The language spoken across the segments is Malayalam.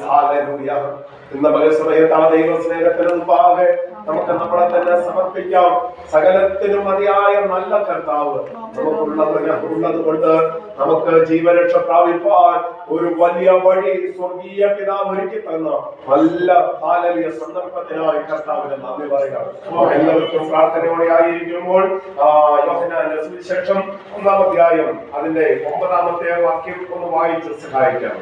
ഹല്ലേലൂയ. ഇന്ന് പകൽ സമയത്ത് ആ ദൈവ സ്നേഹത്തിന് മുമ്പാകെ നമുക്ക് നമ്മളെ തന്നെ സമർപ്പിക്കാം. സകലത്തിനും മതിയായ നല്ല കർത്താവ് നമുക്കുള്ളത് കൊണ്ട് നമുക്ക് ജീവരക്ഷ പ്രാപിപ്പാൻ ഒരു വലിയ വഴി സ്വർഗീയ പിതാവ് ഒരുക്കി തന്ന നല്ല ഹാലലിയ സന്ദർഭത്തിനായി കർത്താവിന് നന്ദി പറയുക. എല്ലാവർക്കും പ്രാർത്ഥനയോടെ ആയിരിക്കുമ്പോൾ യോഹന്നാന്റെ സുവിശേഷം 1-ാം അധ്യായം അതിന്റെ 9-ാമത്തെ വാക്യം ഒന്ന് വായിച്ച് സഹായിക്കാം.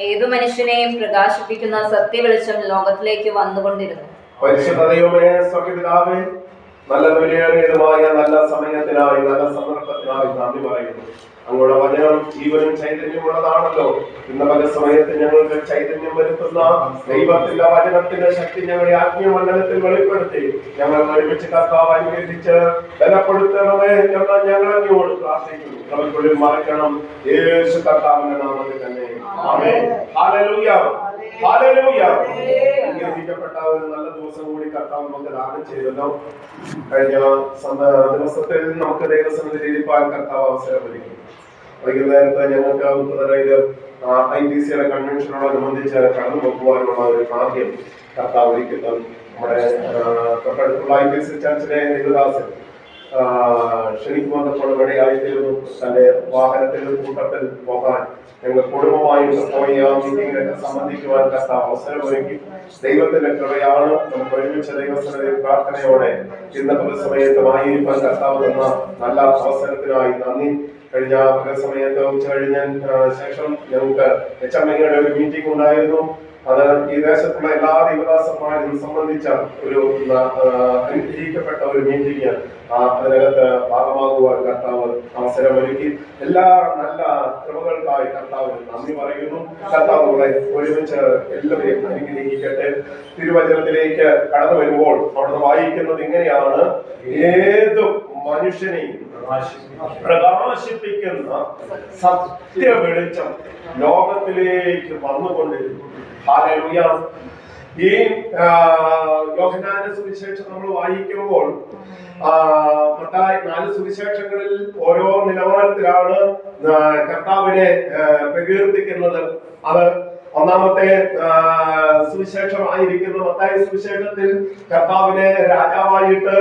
ഏതു മനുഷ്യനെയും പ്രകാശിപ്പിക്കുന്ന സത്യവെളിച്ചം ലോകത്തിലേക്ക് വന്നുകൊണ്ടിരുന്നു. പരിശുദ്ധ ദൈവമേ, സ്വർഗ്ഗപിതാവേ, നല്ല വിലയേറിയതുമായ നല്ല സമയത്തിനായി നല്ല സന്ദർഭത്തിനായി നന്ദി പറയുന്നു. അങ്ങയുടെ വചനം ജീവനും ചൈതന്യമുള്ളതാണല്ലോ. ഇന്ന് പല സമയത്ത് ഞങ്ങൾക്ക് ചൈതന്യം വരുത്തുന്ന ദൈവത്തിന്റെ വചനത്തിന്റെ ശക്തി ഞങ്ങളുടെ ആത്മീയമണ്ഡലത്തിൽ വെളിപ്പെടുത്തി ഞങ്ങൾ ഒരുമിച്ച് കർത്താവ് അനുഗ്രഹിച്ച് ബലപ്പെടുത്തണമേ എന്ന് ഞങ്ങൾ അങ്ങയോട് പ്രാർത്ഥിക്കുന്നു. നമുക്കുള്ളിൽ മറക്കണം യേശു കർത്താവിന്റെ നാമത്തിൽ തന്നെ. ആമേൻ. ഹല്ലേലൂയ. ഹല്ലേലൂയ. അനുഗ്രഹിക്കപ്പെട്ട ഒരു നല്ല ദിവസം കൂടി കർത്താവ് നമുക്ക് ദാനം ചെയ്തല്ലോ. കഴിഞ്ഞ ദിവസത്തിൽ നമുക്ക് ദൈവസന്നിധിയിൽ ഇരിപ്പാൻ കർത്താവ് അവസരം ഒരുക്കി. വൈകുന്നേരത്തെ ഞങ്ങൾക്ക് ഉത്തരയില് IPCയുടെ കൺവെൻഷനോടനുബന്ധിച്ച് കടന്നു പോകുവാനുള്ള ഒരു ഭാഗ്യം കർത്താവ് ഒരുക്കുന്നു. നമ്മുടെ തൊട്ടടുത്തുള്ള IPC ചർച്ചിലെ ദേവദാസൻ ക്ഷണിക്കുമ്പോൾ ഇടയായിത്തീർന്നു. തന്റെ വാഹനത്തിൽ കൂട്ടത്തിൽ പോകാൻ ഞങ്ങൾ കുടുംബമായിട്ട് പോയി ആ മീറ്റിംഗിലൊക്കെ സംബന്ധിക്കുവാൻ കർത്താവ് അവസരം ഒരുക്കി. ദൈവത്തിന്റെ കൃപയാണ്. നമുക്ക് ഒരുമിച്ച് ദൈവസന്നിധിയിൽ പ്രാർത്ഥനയോടെ ഇന്നത്തെ സമയത്തുമായിരിക്കാൻ കർത്താവ് തന്ന നല്ല അവസരത്തിനായി നന്ദി. കഴിഞ്ഞ സമയത്ത് ഉച്ച കഴിഞ്ഞ ശേഷം ഞങ്ങൾക്ക് HMIയുടെ ഒരു മീറ്റിംഗ് ഉണ്ടായിരുന്നു. അത് ഈ ദേശത്തുള്ള എല്ലാ ദൈവദാസന്മാരും സംബന്ധിച്ച ഒരു അനുഗ്രഹിക്കപ്പെട്ട ഒരു മീറ്റിംഗ്. അതിനകത്ത് ഭാഗമാകുവാൻ കർത്താവ് അവസരമൊരുക്കി. എല്ലാ നല്ല കൃപകൾക്കായി കർത്താവ് നന്ദി പറയുന്നു. കർത്താവുകളെ ഒരുമിച്ച് എല്ലാവരെയും അനുഗ്രഹിക്കട്ടെ. തിരുവചനത്തിലേക്ക് കടന്നു വരുമ്പോൾ അവിടുന്ന് വായിക്കുന്നത് ഇങ്ങനെയാണ്: ഏതു മനുഷ്യനെയും പ്രകാശിപ്പിക്കുന്ന സത്യ വെളിച്ചം ലോകത്തിലേക്ക് വന്നുകൊണ്ടിരുന്നു. ഹല്ലേലൂയ. ഈ യോഹന്നാന്റെ സുവിശേഷം നമ്മൾ വായിക്കുമ്പോൾ 4 സുവിശേഷങ്ങളിൽ ഓരോ നിലവാരത്തിലാണ് കർത്താവിനെ പ്രകീർത്തിക്കുന്നത്. അത് ഒന്നാമത്തെ സുവിശേഷമായിരിക്കുന്ന മത്തായി സുവിശേഷത്തിൽ കർത്താവിനെ രാജാവായിട്ട്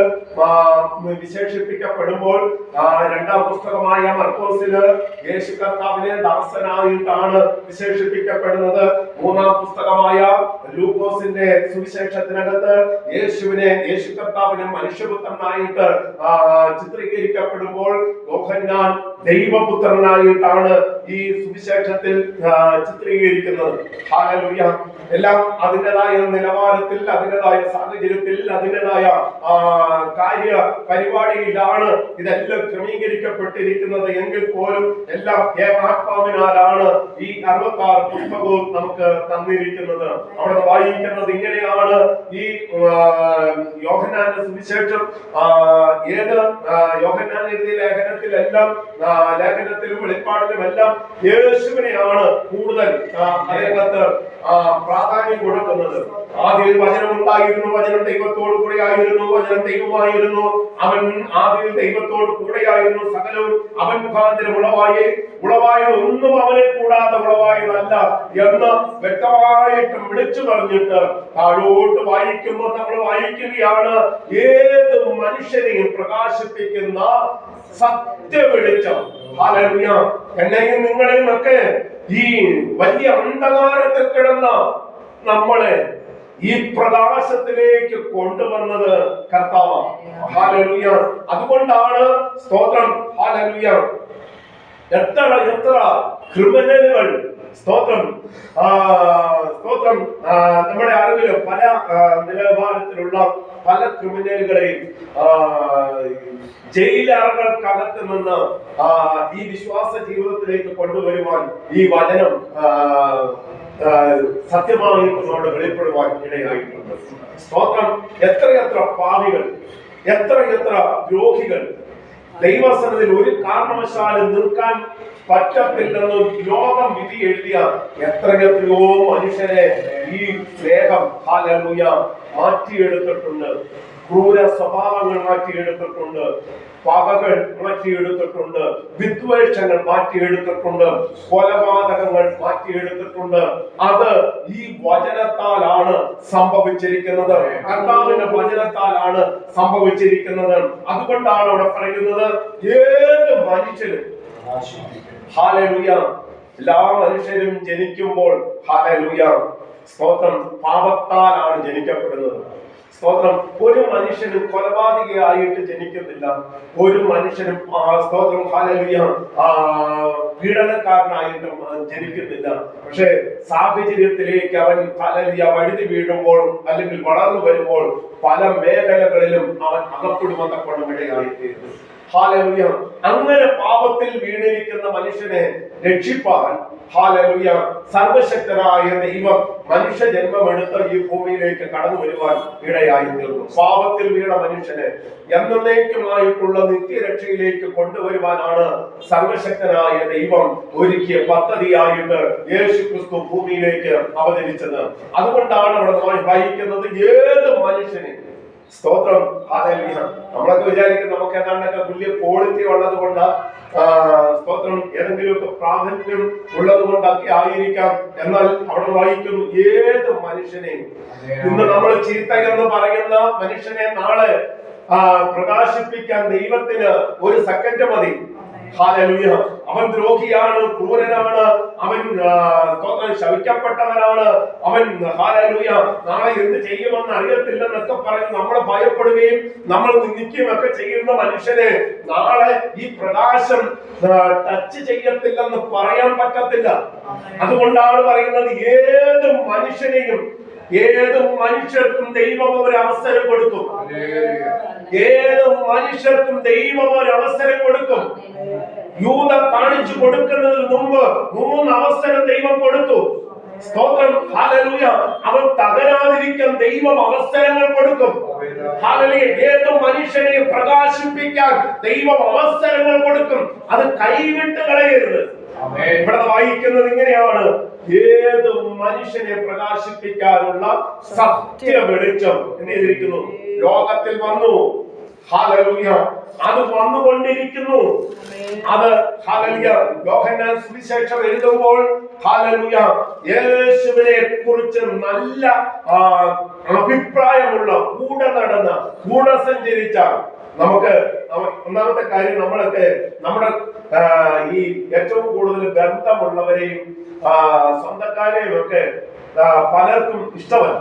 വിശേഷിപ്പിക്കപ്പെടുമ്പോൾ, 2-ാം പുസ്തകമായ മർക്കോസില് യേശു കർത്താവിനെ ദാസനായിട്ടാണ് വിശേഷിപ്പിക്കപ്പെടുന്നത്. 3-ാം പുസ്തകമായ ലൂക്കോസിന്റെ സുവിശേഷത്തിനകത്ത് യേശു കർത്താവിനെ മനുഷ്യപുത്രനായിട്ട് ചിത്രീകരിക്കപ്പെടുമ്പോൾ യോഹന്നാൻ ദൈവപുത്രനായിട്ടാണ് ഈ സുവിശേഷത്തിൽ ചിത്രീകരിക്കുന്നത്. ഹല്ലേലൂയ. എല്ലാം അതിൻ്റെതായ നിലവാരത്തിൽ, അതിൻ്റെതായ സാഹചര്യത്തിൽ, അതിൻ്റെതായ കാര്യ പരിപാടിയിലാണ് ഇതെല്ലാം ക്രമീകരിക്കപ്പെട്ടിരിക്കുന്നത്. എങ്കിൽ പോലും എല്ലാം ഏകാത്മാവിനാലാണ് ഈ 66 പുസ്തകവും നമുക്ക് തന്നിരിക്കുന്നത്. അവിടെ വായിക്കുന്നത് ഇങ്ങനെയാണ്: ഈ യോഹന്നാന്റെ സുവിശേഷം യോഹന്നാൻ എഴുതിയ ലേഖനത്തിലും വെളിപ്പാടിലുമെല്ലാം യേശുവിനെയാണ് കൂടുതൽ അതിനകത്ത് പ്രാധാന്യം കൊടുക്കുന്നത്. ആദ്യം വചനം ഉണ്ടായിരുന്നു, വചനം ദൈവത്തോട് കൂടെ ആയിരുന്നു, വചനം ദൈവമായിരുന്നു, അവൻ ആദ്യം ദൈവത്തോട് കൂടെയായിരുന്നു, സകലവും അവൻ മുഖാന്തരം ഉളവായത് ഒന്നും അവനെ കൂടാതെ ഉളവായതല്ല എന്ന് വ്യക്തമായിട്ടും വിളിച്ചു പറഞ്ഞിട്ട് താഴോട്ട് വായിക്കുമ്പോൾ നമ്മൾ വായിക്കുകയാണ്: ഏത് മനുഷ്യനെയും പ്രകാശിപ്പിക്കുന്ന സത്യ വെളിച്ചം. ഹല്ലേലൂയ. എന്നെയും നിങ്ങളെയും ഒക്കെ ഈ വലിയ അന്ധകാരത്തിൽ കിടന്ന നമ്മളെ ഈ പ്രകാശത്തിലേക്ക് കൊണ്ടുവന്നത് കർത്താവാണ്. ഹല്ലേലൂയ. അതുകൊണ്ടാണ് സ്തോത്രം. ഹല്ലേലൂയ. എത്ര ക്രിമിനലുകൾ, സ്തോത്രം നമ്മുടെ അറിവില് പല നിലവാരത്തിലുള്ള പല ക്രിമിനലുകളെയും ജയിലറകൾക്കകത്ത് നിന്ന് ഈ വിശ്വാസ ജീവിതത്തിലേക്ക് കൊണ്ടുവരുവാൻ ഈ വചനം സത്യമായിട്ട് വെളിപ്പെടുവാൻ ഇടയായിട്ടുണ്ട്. സ്തോത്രം. എത്രയെത്ര പാപികൾ, എത്രയെത്ര ദ്രോഹികൾ ദൈവസന്നിധിയിൽ ഒരു കാരണവശാലും നിൽക്കാൻ പറ്റത്തില്ലെന്ന് ലോകം വിധി എഴുതിയ എത്രയെത്രയോ മനുഷ്യരെ ഈ സ്നേഹം ഹല്ലേലൂയ മാറ്റിയെടുത്തിട്ടുണ്ട്. ക്രൂര സ്വഭാവങ്ങൾ മാറ്റിയെടുത്തിട്ടുണ്ട്, പകകൾ മാറ്റിയെടുത്തിട്ടുണ്ട്, വിദ്വേഷങ്ങൾ മാറ്റിയെടുത്തിട്ടുണ്ട്, കൊലപാതകങ്ങൾ മാറ്റിയെടുത്തിട്ടുണ്ട്. അത് ഈ വചനത്താലാണ് സംഭവിച്ചിരിക്കുന്നത്. കർത്താവിന്റെ വചനത്താലാണ് സംഭവിച്ചിരിക്കുന്നത്. അതുകൊണ്ടാണ് അവിടെ പറയുന്നത്, ഏത് മനുഷ്യനും ഹല്ലേലൂയ, എല്ലാ മനുഷ്യരും ജനിക്കുമ്പോൾ ഹല്ലേലൂയ സ്തോത്രം പാപത്താലാണ് ജനിക്കപ്പെടുന്നത്. സ്തോത്രം. ഒരു മനുഷ്യനും കൊലപാതകയായിട്ട് ജനിക്കുന്നില്ല. ഒരു മനുഷ്യനും സ്തോത്രം ഹല്ലേലൂയ പീഡനക്കാരനായിട്ടും ജനിക്കുന്നില്ല. പക്ഷേ സാഹചര്യത്തിലേക്ക് അവൻ ഹല്ലേലൂയ വഴുതി വീഴുമ്പോൾ അല്ലെങ്കിൽ വളർന്നു വരുമ്പോൾ പല മേഖലകളിലും അവൻ അകപ്പെടുമെന്ന ഇടയായിത്തീരുന്നു. ഹല്ലേലൂയ. അങ്ങനെ പാപത്തിൽ വീണിരിക്കുന്ന മനുഷ്യനെ രക്ഷിപ്പാൻ ഹല്ലേലൂയ സർവശക്തനായ ദൈവം മനുഷ്യ ജന്മമെടുത്ത് ഈ ഭൂമിയിലേക്ക് കടന്നു വരുവാൻ ഇടയായി തീർന്നു. പാപത്തിൽ വീണ മനുഷ്യനെ എന്നേക്കുമായിട്ടുള്ള നിത്യരക്ഷയിലേക്ക് കൊണ്ടുവരുവാനാണ് സർവശക്തനായ ദൈവം ഒരുക്കിയ പദ്ധതിയായിട്ട് യേശു ക്രിസ്തു ഭൂമിയിലേക്ക് അവതരിച്ചത്. അതുകൊണ്ടാണ് അവിടെ വായിക്കുന്നത്, ഏത് മനുഷ്യനെ സ്തോത്രം ഹല്ലേലൂയ. നമ്മളൊക്കെ വിചാരിക്കും നമുക്ക് ഏതാണ്ടൊക്കെ വലിയ ക്വാളിറ്റി ഉള്ളത് കൊണ്ട് സ്തോത്രം ഏതെങ്കിലുമൊക്കെ പ്രാധാന്യം ഉള്ളത് കൊണ്ടൊക്കെ ആയിരിക്കാം. എന്നാൽ അവിടെ വായിക്കുന്നു, ഏത് മനുഷ്യനെയും ഇന്ന് നമ്മൾ ചീത്ത എന്ന് പറയുന്ന മനുഷ്യനെ നാളെ പ്രകാശിപ്പിക്കാൻ ദൈവത്തിന് ഒരു സെക്കൻഡ് മതി. ഹല്ലേലൂയ. അവൻ ദ്രോഹിയാണ്, ക്രൂരനാണ്, അവൻ ശവിക്കപ്പെട്ടവനാണ്, അവൻ ഹല്ലേലൂയ നാളെ എന്ത് ചെയ്യുമെന്ന് അറിയത്തില്ലെന്നൊക്കെ പറഞ്ഞ് നമ്മളെ ഭയപ്പെടുകയും നമ്മൾ നിന്ദിക്കുകയും ഒക്കെ ചെയ്യുന്ന മനുഷ്യനെ നാളെ ഈ പ്രകാശം ടച്ച് ചെയ്യത്തില്ലെന്ന് പറയാൻ പറ്റത്തില്ല. അതുകൊണ്ടാണ് പറയുന്നത്, ഏത് മനുഷ്യനെയും ഏത് മനുഷ്യർക്കും ദൈവം ഒരു അവസരം കൊടുക്കും. ഏത് മനുഷ്യർക്കും ദൈവം ഒരു അവസരം കൊടുക്കും. യൂദ കാണിച്ചു കൊടുക്കുന്നതിന് മുമ്പ് 3 അവസരം ദൈവം കൊടുത്തു. സ്തോത്രം ഹല്ലേലൂയ. അവൻ തകരാതിരിക്കാൻ ദൈവം അവസരങ്ങൾ കൊടുക്കും. ഹല്ലേലൂയ. ഏത് മനുഷ്യനെയും പ്രകാശിപ്പിക്കാൻ ദൈവം അവസരങ്ങൾ കൊടുക്കും. അത് കൈവിട്ട് കളയരുത്. ഇവിടെ വായിക്കുന്നത് ഇങ്ങനെയാണ്, ഏത് മനുഷ്യനെ പ്രകാശിപ്പിക്കാനുള്ള സത്യ വെളിച്ചം എന്നെഴുതിയിരിക്കുന്നു ലോകത്തിൽ വന്നു. ഹല്ലേലൂയ. അത് വന്നുകൊണ്ടിരിക്കുന്നു. അത് ഹല്ലേലൂയ യോഹന്നാൻ സുവിശേഷം എഴുതുമ്പോൾ ഹല്ലേലൂയ യേശുവിനെ കുറിച്ച് നല്ല അഭിപ്രായമുള്ള കൂടെ നടന്ന കൂടെ സഞ്ചരിച്ച നമുക്ക് ഒന്നാമത്തെ കാര്യം, നമ്മളൊക്കെ നമ്മുടെ ഈ ഏറ്റവും കൂടുതൽ ബന്ധമുള്ളവരെയും സ്വന്തക്കാരെയും ഒക്കെ പലർക്കും ഇഷ്ടമല്ല.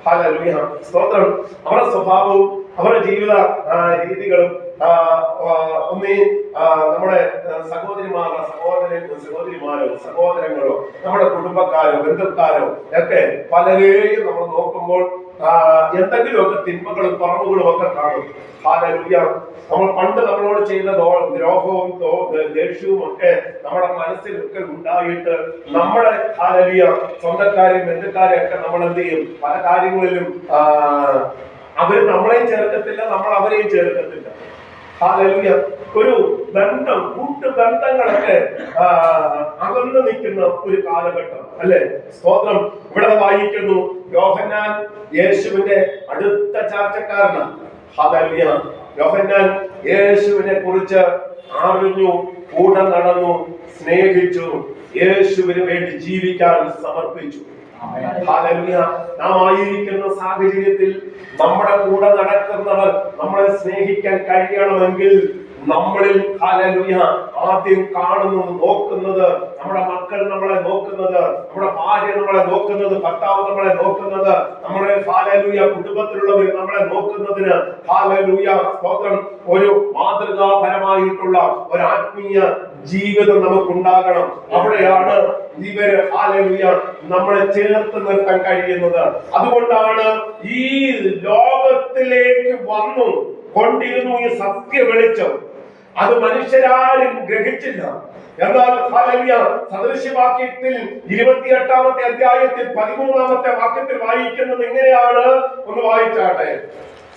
ഹല്ലേലൂയ. സ്തോത്രം. അവരുടെ സ്വഭാവവും അവരുടെ ജീവിത രീതികളും ഒന്നീ നമ്മുടെ സഹോദരങ്ങളോ നമ്മുടെ കുടുംബക്കാരോ ബന്ധുക്കാരോ ഒക്കെ പലരെയും നമ്മൾ നോക്കുമ്പോൾ എന്തെങ്കിലുമൊക്കെ തിന്മകളും കുറവുകളും ഒക്കെ കാണും. ഹല്ലേലൂയ. നമ്മൾ പണ്ട് നമ്മളോട് ചെയ്ത ദ്രോഹവും ദേഷ്യവും ഒക്കെ നമ്മുടെ മനസ്സിലൊക്കെ ഉണ്ടായിട്ട് നമ്മുടെ ഹല്ലേലൂയ സ്വന്തക്കാരെയും ബന്ധുക്കാരെയും ഒക്കെ നമ്മൾ എന്ത് ചെയ്യും? പല കാര്യങ്ങളിലും അവര് നമ്മളെയും ചേർക്കത്തില്ല, നമ്മൾ അവരെയും ചേർക്കത്തില്ല. ഹല്ലേലൂയ. ഒരു ബന്ധം, കൂട്ടുബന്ധങ്ങളൊക്കെ അകന്നു നിൽക്കുന്ന ഒരു കാലഘട്ടം അല്ലെ? സ്തോത്രം. ഇവിടെ വായിക്കുന്നു, യോഹന്നാൻ യേശുവിന്റെ അടുത്ത ചാർച്ചക്കാരനാണ്. ഹല്ലേലൂയ. യോഹന്നാൻ യേശുവിനെ കുറിച്ച് അറിഞ്ഞു, കൂടെ നടന്നു, സ്നേഹിച്ചു, യേശുവിന് വേണ്ടി ജീവിക്കാൻ സമർപ്പിച്ചു. ഹല്ലേലൂയ. നാം ആയിരിക്കുന്ന സാഹചര്യത്തിൽ നമ്മുടെ കൂടെ നടക്കുന്നവർ നമ്മളെ സ്നേഹിക്കാൻ കഴിയണമെങ്കിൽ നമ്മളിൽ ഹല്ലേലൂയ ആദ്യം കാണുന്നത്, നോക്കുന്നത്, നമ്മുടെ മക്കൾ നമ്മളെ നോക്കുന്നത്, നമ്മുടെ ഭാര്യ നമ്മളെ നോക്കുന്നത്, ഭർത്താവ് നമ്മളെ നോക്കുന്നത്, നമ്മുടെ ഹല്ലേലൂയ കുടുംബത്തിലുള്ളവർ നമ്മളെ നോക്കുന്നതിന് ഹല്ലേലൂയ സ്തോത്രം ഒരു മാതൃകാപരമായിട്ടുള്ള ഒരു ആത്മീയ ജീവിതം നമുക്കുണ്ടാകണം. അവിടെയാണ് ഇവര് ഹല്ലേലൂയ നമ്മളെ ചേർത്ത് നിർത്താൻ കഴിയുന്നത്. അതുകൊണ്ടാണ് ഈ ലോകത്തിലേക്ക് വന്നു കൊണ്ടിരുന്നു ഈ സത്യ വെളിച്ചം. അത് മനുഷ്യരാരും ഗ്രഹിച്ചില്ല. എന്നാൽ ഹല്ലേലൂയ സദൃശ്യവാക്യത്തിൽ 28-ാമത്തെ അധ്യായത്തിൽ 13-ാമത്തെ വാക്യത്തിൽ വായിക്കുന്നത് ഇങ്ങനെയാണ്. ഒന്ന് വായിച്ചാട്ടെ.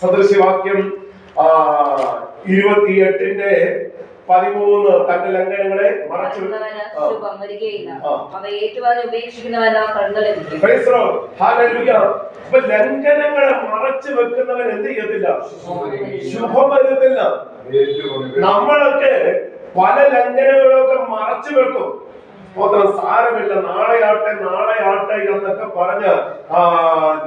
സദൃശ്യവാക്യം 28-ന്റെ 13 തന്റെ ലംഘനങ്ങളെ മറച്ചു ശുഭം വരികയില്ല. അവ ഏറ്റുപറഞ്ഞ് ഉപേക്ഷിക്കുന്നവനോ കരുണ ലഭിക്കും. അപ്പൊ ലംഘനങ്ങളെ മറച്ചു വെക്കുന്നവൻ എന്ത് ചെയ്യത്തില്ല? ശുഭം വരത്തില്ല. നമ്മളൊക്കെ പല ലംഘനങ്ങളൊക്കെ മറച്ചു വെക്കും. സാരമില്ല, നാളെ ആട്ടെ എന്നൊക്കെ പറഞ്ഞ്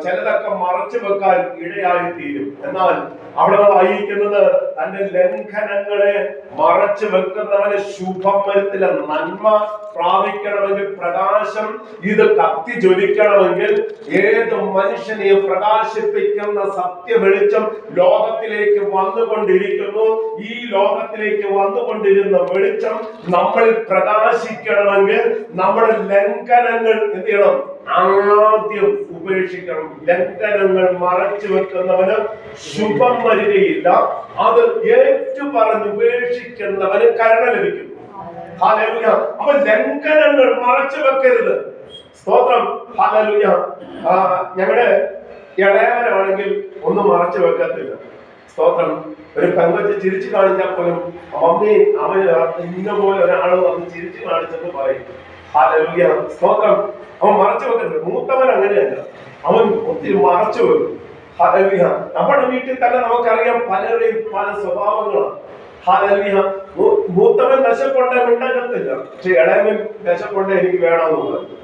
ചിലതൊക്കെ മറച്ചു വെക്കാൻ ഇടയായി തീരും. എന്നാൽ അവിടെ വായിക്കുന്നത് തന്റെ ലംഘനങ്ങളെ മറച്ചു വെക്കുന്നവന് ശുഭം വരത്തില്ല. നന്മ പ്രാപിക്കണമെങ്കിൽ, പ്രകാശം ഇത് കത്തി ജ്വലിക്കണമെങ്കിൽ, ഏത് മനുഷ്യനെയും പ്രകാശിപ്പിക്കുന്ന സത്യ വെളിച്ചം ലോകത്തിലേക്ക് വന്നുകൊണ്ടിരിക്കുന്നു. ഈ ലോകത്തിലേക്ക് വന്നുകൊണ്ടിരുന്ന വെളിച്ചം നമ്മൾ പ്രകാശിക്കണമെങ്കിൽ നമ്മുടെ ലംഘനങ്ങൾ എന്ത് ചെയ്യണം? ആദ്യം ഉപേക്ഷിക്കണം. ലംഘനങ്ങൾ മറച്ചു വെക്കുന്നവന് ശുഭം വരികയില്ല. അത് ഏറ്റുപറഞ്ഞ് ഉപേക്ഷിക്കുന്നവന് കരുണ ലഭിക്കും. ഹല്ലേലൂയ. അപ്പൊ ലംഘനങ്ങൾ മറച്ചു വെക്കരുത്. സ്തോത്രം. ഹല്ലേലൂയ. ഞങ്ങളുടെ ഇളയവനാണെങ്കിൽ ഒന്നും മറച്ചു വെക്കത്തില്ല. സ്തോത്രം. ഒരു പെങ്കൊച്ച് ചിരിച്ചു കാണിച്ചാൽ പോലും മമ്മി അവന് ഇന്ന പോലെ ഒരാള് വന്ന് ചിരിച്ചു കാണിച്ചെന്ന് പറയും. ഹല്ലേലൂയ. സ്തോത്രം. അവൻ മറച്ചു വെക്കരുത്. മൂത്തവൻ അങ്ങനെയല്ല, അവൻ ഒത്തിരി മറച്ചു വെക്കും. ഹല്ലേലൂയ. നമ്മുടെ വീട്ടിൽ തന്നെ നമുക്കറിയാം പലരുടെയും പല സ്വഭാവങ്ങളാണ്. ഹല്ലേലൂയ. മൂത്തവൻ വിശപ്പുണ്ടെ മിണ്ടകത്തില്ല, പക്ഷെ ഇളയവൻ വിശപ്പുണ്ടെ എനിക്ക് വേണമെന്ന് പറയും.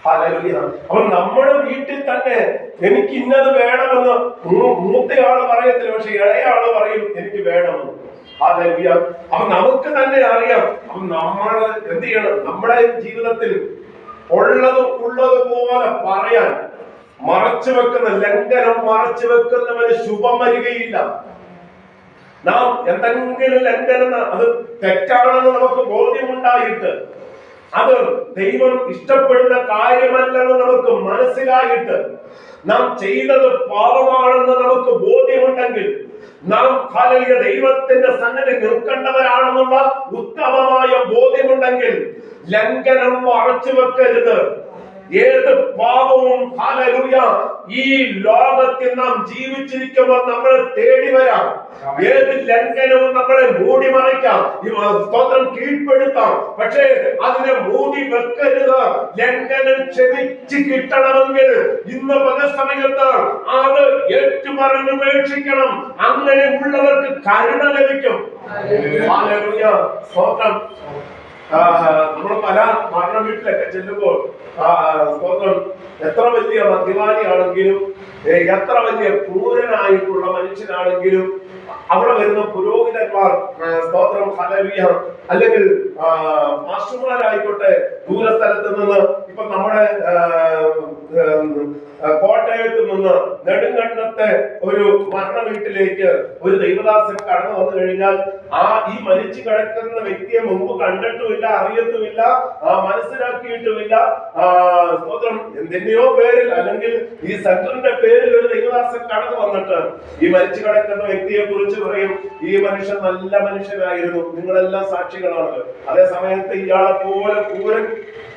ഹല്ലേലൂയ. അപ്പൊ നമ്മുടെ വീട്ടിൽ തന്നെ എനിക്ക് ഇന്നത് വേണമെന്ന് മൂത്തയാള് പറയത്തില്ല, പക്ഷെ ഇളയാള് പറയും എനിക്ക് വേണമെന്ന്. ഹല്ലേലൂയ. അപ്പൊ നമുക്ക് തന്നെ അറിയാം. അപ്പൊ നമ്മൾ എന്ത് ചെയ്യണം? നമ്മുടെ ജീവിതത്തിൽ ഉള്ളതുപോലെ പറയാൻ മറച്ചു വെക്കുന്ന ലംഘനം മറച്ചു വെക്കുന്നവന് ശുഭം വരികയില്ല. നാം എന്തെങ്കിലും ലംഘനം അത് തെറ്റാണെന്ന് നമുക്ക് ബോധ്യമുണ്ടായിട്ട്, അത് ദൈവം ഇഷ്ടപ്പെടുന്ന കാര്യമല്ലെന്ന് നമുക്ക് മനസ്സിലായിട്ട്, നാം ചെയ്തത് പാപമാണെന്ന് നമുക്ക് ബോധ്യമുണ്ടെങ്കിൽ, നാം ദൈവത്തിന്റെ സന്നിധി നിൽക്കേണ്ടവരാണെന്നുള്ള ഉത്തമമായ ബോധ്യമുണ്ടെങ്കിൽ ലംഘനം മറച്ചു വെക്കരുത്. ഏത് പാപവും ഹല്ലേലൂയ ഈ ലോകത്തിൽ നാം ജീവിച്ചിരിക്കുമ്പോൾ നമ്മളെ തേടി വരാം. ഏത് ലംഘനവും നമ്മളെ മൂടി മറയ്ക്കാം, സ്തോത്രം കീഴ്പ്പെടുത്താം. പക്ഷേ അതിനെ മൂടി വെക്കരുത്. ലംഘനം ക്ഷമിച്ച് കിട്ടണമെങ്കിൽ ഇന്ന് പല സമയത്ത് അത് ഏറ്റുപറഞ്ഞ് ഉപേക്ഷിക്കണം. അങ്ങനെ ഉള്ളവർക്ക് കരുണ ലഭിക്കും. ഹല്ലേലൂയ. സ്തോത്രം. നമ്മൾ പല മരണ വീട്ടിലൊക്കെ ചെല്ലുമ്പോൾ സ്തോത്രം, എത്ര വലിയ മദ്യപാനിയാണെങ്കിലും, എത്ര വലിയ ക്രൂരനായിട്ടുള്ള മനുഷ്യനാണെങ്കിലും അവിടെ വരുന്ന പുരോഹിതന്മാർ, സ്തോത്രം ഹല്ലേലൂയ, അല്ലെങ്കിൽ മാസ്റ്റർമാരായിക്കോട്ടെ, ദൂരസ്ഥലത്ത് നിന്ന്, ഇപ്പൊ നമ്മുടെ കോട്ടയത്ത് നിന്ന് നെടുങ്കണ്ടത്തെ ഒരു മരണ വീട്ടിലേക്ക് ഒരു ദൈവദാസൻ കടന്നു വന്നു കഴിഞ്ഞാൽ ഈ മരിച്ചു കിടക്കുന്ന വ്യക്തിയെ മുമ്പ് കണ്ടിട്ടുമില്ല, അറിയത്തുമില്ല, മനസ്സിലാക്കിയിട്ടുമില്ല. സ്തോത്രം. എന്തിന്റെയോ പേരിൽ അല്ലെങ്കിൽ ഈ സെന്ററിന്റെ പേരിൽ ഒരു ദൈവദാസൻ കടന്നു വന്നിട്ട് ഈ മരിച്ചു കിടക്കുന്ന വ്യക്തിയെ കുറിച്ച് പറയും, ഈ മനുഷ്യൻ നല്ല മനുഷ്യനായിരുന്നു, നിങ്ങളെല്ലാം സാക്ഷികളാണ്. അതേ സമയത്ത് ഇയാളെ പോലെ ക്രൂരൻ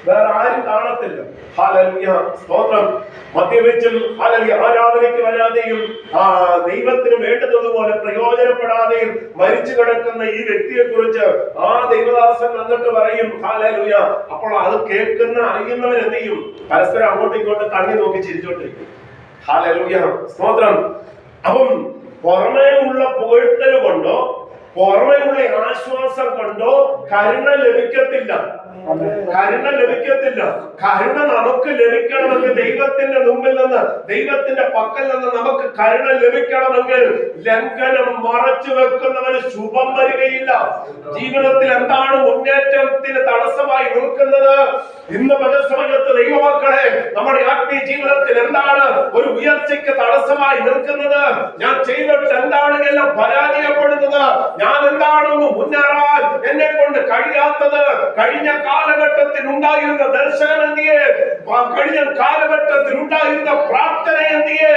വേറെ ആരും കാണത്തില്ല. ഹല്ലേലൂയ. സ്തോത്രം. മദ്യപിച്ചും ഹല്ലേലൂയ ആരാധനയ്ക്ക് വരാതെയും ദൈവത്തിന് വേണ്ടതുപോലെ പ്രയോജനപ്പെടാതെയും മരിച്ചു കിടക്കുന്ന ഈ വ്യക്തിയെ കുറിച്ച് ആ ദൈവദാസൻ വന്നിട്ട് പറയും ഹല്ലേലൂയ. അപ്പോൾ അത് കേൾക്കുന്ന അറിയുന്നവൻ എന്ത് ചെയ്യും? പരസ്പരം അങ്ങോട്ടും ഇങ്ങോട്ടും കണ്ണി നോക്കി ചിരിച്ചോണ്ടിരിക്കും. ഹല്ലേലൂയ. സ്തോത്രം. അപ്പം പുറമേ ഉള്ള പുകഴ്ത്തൽ കൊണ്ടോ പുറമേയുള്ള ആശ്വാസം കൊണ്ടോ കരുണ ലഭിക്കത്തില്ല. കരുണ ലഭിക്കത്തില്ല. കരുണ നമുക്ക് ലഭിക്കണമെങ്കിൽ ദൈവത്തിന്റെ മുമ്പിൽ നിന്ന്, ദൈവത്തിന്റെ പക്കൽ നിന്ന് നമുക്ക് കരുണ ലഭിക്കണമെങ്കിൽ ലംഘനം മറച്ചു വെക്കുന്നവന് ശുഭം വരികയില്ല. ജീവിതത്തിൽ എന്താണ് മുന്നേറ്റത്തിന് തടസ്സമായി നിൽക്കുന്നത്? ഇന്ന് പല സമയത്ത് ദൈവമക്കളെ, നമ്മുടെ ആത്മീയ ജീവിതത്തിൽ എന്താണ് ഒരു ഉയർച്ചയ്ക്ക് തടസ്സമായി നിൽക്കുന്നത്? ഞാൻ ചെയ്തിട്ട് എന്താണ് എല്ലാം പരാജയപ്പെടുന്നത്? ഞാൻ എന്താണെന്ന് മുന്നേറാൻ എന്നെ കൊണ്ട് കഴിയാത്തത്? കഴിഞ്ഞ കാലഘട്ടത്തിൽ ഉണ്ടായിരുന്ന ദർശനം എന്തിയെ? കഴിഞ്ഞ കാലഘട്ടത്തിൽ ഉണ്ടായിരുന്ന പ്രാർത്ഥന എന്തിയെ?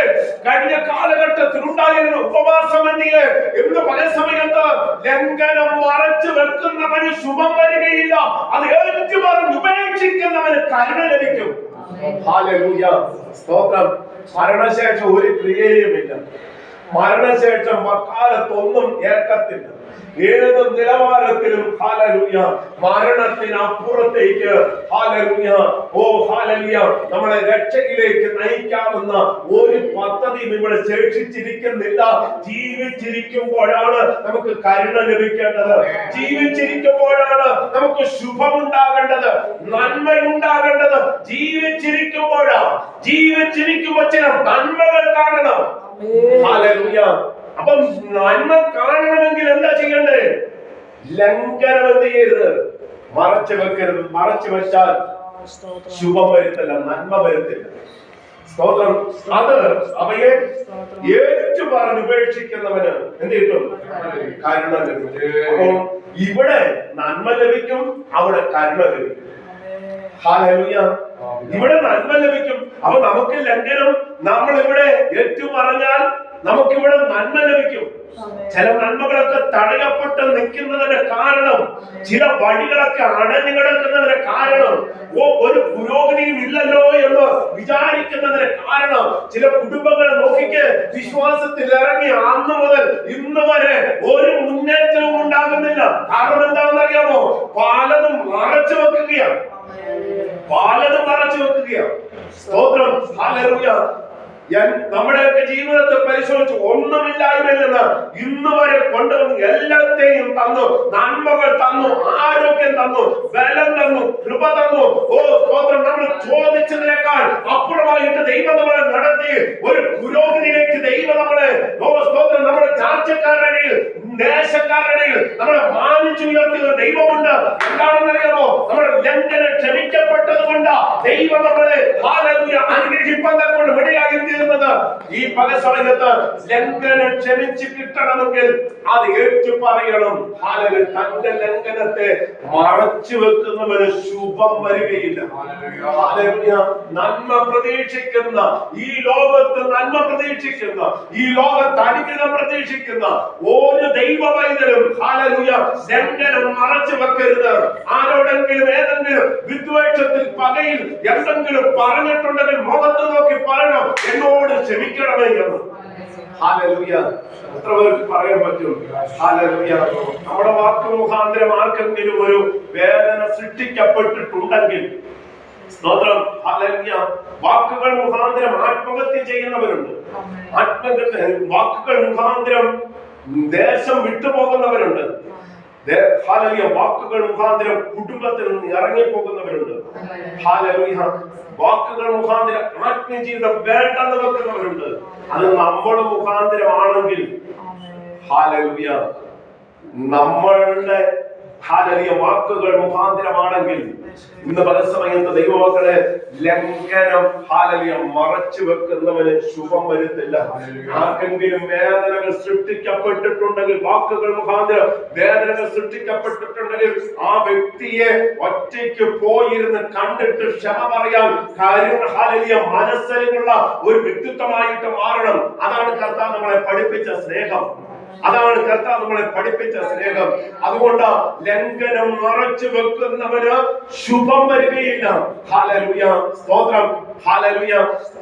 കഴിഞ്ഞ കാലഘട്ടത്തിൽ ഉണ്ടായിരുന്ന ഉപവാസം എന്തിയെ? എന്ന് പല സമയത്ത് ലംഘനം മറച്ചു വെക്കുന്നവന് ശുഭം വരികയില്ല. അത് ഏറ്റുപറഞ്ഞ് ഉപേക്ഷിക്കുന്നവന് കരുണ ലഭിക്കും. ഹല്ലേലൂയ. സ്തോത്രം. മരണശേഷം ഒരു ക്രിയയുമില്ല. മരണശേഷം വക്കാലത്തൊന്നും ഏൽക്കത്തില്ല. ഏത് നിലവാരത്തിലും ഹല്ലേലൂയ മരണത്തിനപ്പുറത്തേക്ക് ഹല്ലേലൂയ ഹല്ലേലൂയ നമ്മളെ രക്ഷയിലേക്ക് നയിക്കാവുന്ന ഒരു പദ്ധതിയും ഇവിടെ ശേഷിച്ചിരിക്കുന്നില്ല. ജീവിച്ചിരിക്കുമ്പോഴാണ് നമുക്ക് കരുണ ലഭിക്കേണ്ടത്. ജീവിച്ചിരിക്കുമ്പോഴാണ് നമുക്ക് ശുഭമുണ്ടാകേണ്ടത്, നന്മയുണ്ടാകേണ്ടത്. ജീവിച്ചിരിക്കുമ്പോഴാണ്. ജീവിച്ചിരിക്കുമ്പോൾ ചില നന്മകൾ കാണണം. ഹല്ലേലൂയ. അപ്പം നന്മ കാണണമെങ്കിൽ എന്താ ചെയ്യണ്ടേ? ലംഘനം എന്ത് ചെയ്യരുത്? മറച്ചു വെക്കരുത്. മറച്ചു വെച്ചാൽ ശുഭം വരുത്തില്ല, നന്മ വരുത്തില്ല. സ്തോത്രം. അത് അവയെ ഏറ്റു പറഞ്ഞ് ഉപേക്ഷിക്കുന്നവന് എന്ത് കിട്ടും? കരുണ ലഭിക്കും. അപ്പോൾ ഇവിടെ നന്മ ലഭിക്കും, അവിടെ കരുണ ലഭിക്കും. ഹല്ലേലൂയ. ഇവിടെ നന്മ ലഭിക്കും. അപ്പൊ നമുക്ക് ലംഘനം നമ്മൾ ഇവിടെ ഏറ്റു പറഞ്ഞാൽ നമുക്കിവിടെ നന്മ ലഭിക്കും. ചില നന്മകളൊക്കെ തടയപ്പെട്ട് നിൽക്കുന്നതിന്റെ കാരണം, ചില വഴികളൊക്കെ അടഞ്ഞു കിടക്കുന്നതിന്റെ കാരണം, ഒരു പുരോഗതിയും ഇല്ലല്ലോ എന്ന് വിചാരിക്കുന്നതിന് കാരണം, ചില കുടുംബങ്ങളെ നോക്കിക്ക് വിശ്വാസത്തിൽ ഇറങ്ങി അന്ന് മുതൽ ഇന്ന് വരെ ഒരു മുന്നേറ്റവും ഉണ്ടാകുന്നില്ല. കാരണം എന്താണെന്ന് അറിയാമോ? പലതും മറച്ചു വെക്കുകയാണ്. പലതും മറച്ചു വെക്കുകയാണ്. സ്തോത്രം. ഹല്ലേലൂയ. നമ്മുടെയൊക്കെ ജീവിതത്തെ പരിശോധിച്ച് ഒന്നുമില്ലായ്മയിൽ നിന്ന് ഇന്ന് വരെ കൊണ്ടുവന്ന് എല്ലാത്തെയും തന്നു. നന്മകൾ തന്നു, ആരോഗ്യം തന്നു, ബലം തന്നു, കൃപ തന്നു. സ്തോത്രം. നമ്മൾ ചോദിച്ചതിനേക്കാൾ അപ്പുറമായിട്ട് ദൈവം നമ്മളെ നടത്തി ഒരു പുരോഗതിയിലേക്ക് ദൈവം നമ്മളെ സ്തോത്രം നമ്മുടെ ചാർച്ചക്കാരുടെ ദേശക്കാരുടെ നമ്മളെ മാനിച്ചുയർത്തിയ ഒരു ദൈവമുണ്ട്. എന്താണെന്ന് അറിയാമോ? നമ്മുടെ ലംഘനം ക്ഷമിക്കപ്പെട്ടത് കൊണ്ട് ദൈവം നമ്മളെ അനുഗ്രഹിപ്പാൻ കൊണ്ട് വിടയായി തീർന്നത്. ഈ പല സമയത്ത് ലംഘനം ക്ഷമിച്ച് കിട്ടണമെങ്കിൽ അത് ഏറ്റു പറയണം. തന്റെ ലംഘനത്തെ മറച്ചു വെക്കുന്നവന് ശുഭം വരികയില്ല. നന്മ പ്രതീക്ഷിക്കുന്ന ഈ ലോകത്ത്, നന്മ പ്രതീക്ഷിക്കുന്ന ഈ ലോകത്ത് അനുഗ്രഹം പ്രതീക്ഷിക്കുന്ന ഒരു ദൈവവൈദ്യനും ലംഘനം മറച്ചു വെക്കരുത്. ആരോടെങ്കിലും ഏതെങ്കിലും വിദ്വേഷത്തിൽ, പകയിൽ എന്തെങ്കിലും പറഞ്ഞിട്ടുണ്ടെങ്കിൽ മുഖത്ത് നോക്കി പറയണം, എന്നോട് ക്ഷമിക്കണമേ എന്ന്. ഹല്ലേലൂയ. എത്ര പേർക്ക് പറയാൻ പറ്റും? ഹല്ലേലൂയ. നമ്മുടെ വാക്ക് മുഖാന്തരം ആർക്കെങ്കിലും ഒരു വേദന സൃഷ്ടിക്കപ്പെട്ടിട്ടുണ്ടെങ്കിൽ, സ്തോത്രം. ഹല്ലേലൂയ. വാക്കുകൾ മുഖാന്തരം ആത്മഹത്യ ചെയ്യുന്നവരുണ്ട്. വാക്കുകൾ മുഖാന്തരം ദേശം വിട്ടുപോകുന്നവരുണ്ട്. ഹല്ലേലൂയ. വാക്കുകൾ മുഖാന്തരം കുടുംബത്തിൽ നിന്ന് ഇറങ്ങിപ്പോകുന്നവരുണ്ട്. ഹല്ലേലൂയ. വാക്കുകൾ മുഖാന്തരം ആത്മജീവിതം വേണ്ടെന്ന് വെക്കുന്നവരുണ്ട്. അത് നമ്മൾ മുഖാന്തരമാണെങ്കിൽ, ഹല്ലേലൂയ, നമ്മളുടെ വാക്കുകൾ മുഖാന്തരമാണെങ്കിൽ, ഇന്ന് പല സമയത്ത് ദൈവമക്കളെ ലംഘനം മറച്ചു വെക്കുന്നവന് ശുഭം വരുത്തില്ല. ആർക്കെങ്കിലും വേദനകൾ സൃഷ്ടിക്കപ്പെട്ടിട്ടുണ്ടെങ്കിൽ, വാക്കുകൾ മുഖാന്തരം വേദനകൾ സൃഷ്ടിക്കപ്പെട്ടിട്ടുണ്ടെങ്കിൽ, ആ വ്യക്തിയെ ഒറ്റയ്ക്ക് പോയിരുന്ന് കണ്ടിട്ട് ക്ഷമ പറയാൻ മനസ്സിലുള്ള ഒരു വ്യക്തിത്വമായിട്ട് മാറണം. അതാണ് കർത്താവ് നമ്മളെ പഠിപ്പിച്ച സ്നേഹം. അതാണ് കർത്താവ് നമ്മളെ പഠിപ്പിച്ച സ്നേഹം. അതുകൊണ്ട് ലംഘനം മറച്ചു വെക്കുന്നവന് ശുഭം വരികയില്ല. ഹല്ലേലൂയ. സ്തോത്രം. ഹല്ലേലൂയ.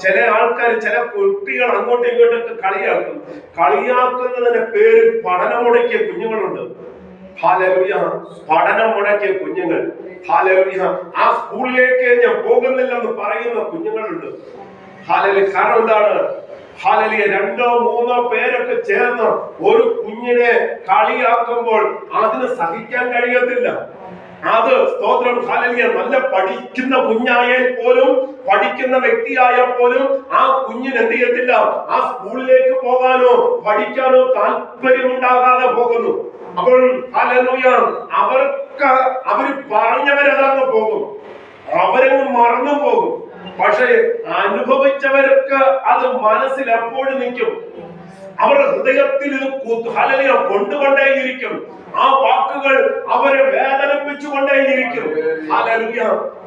ചില ആൾക്കാർ, ചില കുട്ടികൾ അങ്ങോട്ടും ഇങ്ങോട്ടൊക്കെ കളിയാക്കും. കളിയാക്കുന്നതിന്റെ പേരിൽ പഠനം മുടക്കിയ കുഞ്ഞുങ്ങളുണ്ട്. ഹല്ലേലൂയ. പഠനം മുടക്കിയ കുഞ്ഞുങ്ങൾ. ഹല്ലേലൂയ. ആ സ്കൂളിലേക്ക് ഞാൻ പോകുന്നില്ലെന്ന് പറയുന്ന കുഞ്ഞുങ്ങളുണ്ട്. ഹല്ലേലൂയ. കാരണം എന്താണ്? ഹല്ലേലൂയ. 2-3 പേരൊക്കെ ചേർന്ന് ഒരു കുഞ്ഞിനെ കളിയാക്കുമ്പോൾ അതിന് സഹിക്കാൻ കഴിയത്തില്ല. അത് സ്തോത്രം. ഹല്ലേലൂയ. നല്ല പഠിക്കുന്ന കുഞ്ഞായാൽ പോലും, പഠിക്കുന്ന വ്യക്തിയായാൽ പോലും ആ കുഞ്ഞിന് എന്ത് ചെയ്യത്തില്ല? ആ സ്കൂളിലേക്ക് പോകാനോ പഠിക്കാനോ താല്പര്യമുണ്ടാകാതെ പോകുന്നു. അപ്പോൾ ഹല്ലേലൂയ, അവര് പറഞ്ഞവരതങ്ങ് പോകും, അവരങ്ങ് മറന്നു പോകും. പക്ഷെ അനുഭവിച്ചവർക്ക് അത് മനസ്സിൽ എപ്പോഴും നിൽക്കും. അവരുടെ ഹൃദയത്തിൽ ഇത് ഹല്ലേലൂയ കൊണ്ടുകൊണ്ടേയിരിക്കും. ആ വാക്കുകൾ അവരെ വേദനിപ്പിച്ചുകൊണ്ടേയിരിക്കും. ഹല്ലേലൂയ.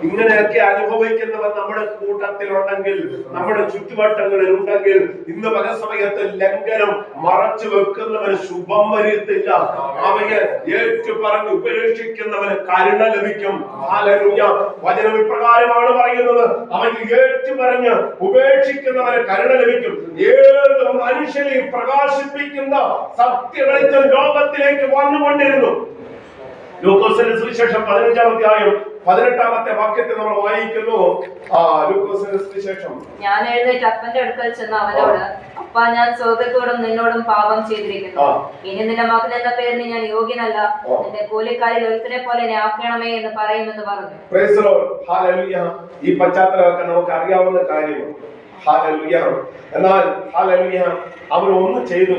ഇങ്ങനെയൊക്കെ അനുഭവിക്കുന്നവർ നമ്മുടെ കൂട്ടത്തിലുണ്ടെങ്കിൽ, നമ്മുടെ ചുറ്റുവട്ടങ്ങളിൽ ഉണ്ടെങ്കിൽ, ഇന്ന് പല സമയത്ത് ലംഘനം മറച്ചു വെക്കുന്നവന് ശുഭം വരുത്തില്ല. അവയെ ഏറ്റു പറഞ്ഞ് ഉപേക്ഷിക്കുന്നവന് കരുണ ലഭിക്കും. ഹല്ലേലൂയ. വചനം ഇപ്രകാരമാണ് പറയുന്നത്, അവൻ ഏറ്റു പറഞ്ഞ് ഉപേക്ഷിക്കുന്നവന് കരുണ ലഭിക്കും. ഏത് മനുഷ്യനെ പ്രകാശിപ്പിക്കുന്ന സത്യവെളിച്ചം ലോകത്തിലേക്ക് വന്നുകൊണ്ടിരുന്നു. ലൂക്കോസിന്റെ സുവിശേഷം 15-ാം അധ്യായം 18-ാമത്തെ വാക്യത്തെ നമ്മൾ വായിക്കുന്നു. ലൂക്കോസിന്റെ സുവിശേഷം, ഞാൻ എഴുന്നേറ്റ് അപ്പന്റെ അടുക്കൽ ചെന്ന് അവനോട്, അപ്പാ, ഞാൻ സ്വർഗ്ഗത്തോടും നിന്നോടും പാപം ചെയ്തിരിക്കുന്നു. ഇനി നിന്റെ മകൻ എന്ന പേരിന് ഞാൻ യോഗ്യനല്ല. നിന്റെ കൂലിക്കാരിൽ ഒരുത്തനെ പോലെ എന്നെ ആക്കണമേ എന്ന് പറയുമെന്ന് പറഞ്ഞു. Praise the Lord. ഹല്ലേലൂയ. ഈ പശ്ചാത്തലമൊക്കെ നമുക്ക് അറിയാവുന്ന കാര്യമാണ്. ഹല്ലേലൂയ. എന്നാൽ ഹല്ലേലൂയ, അവർ ഒന്ന് ചെയ്തു.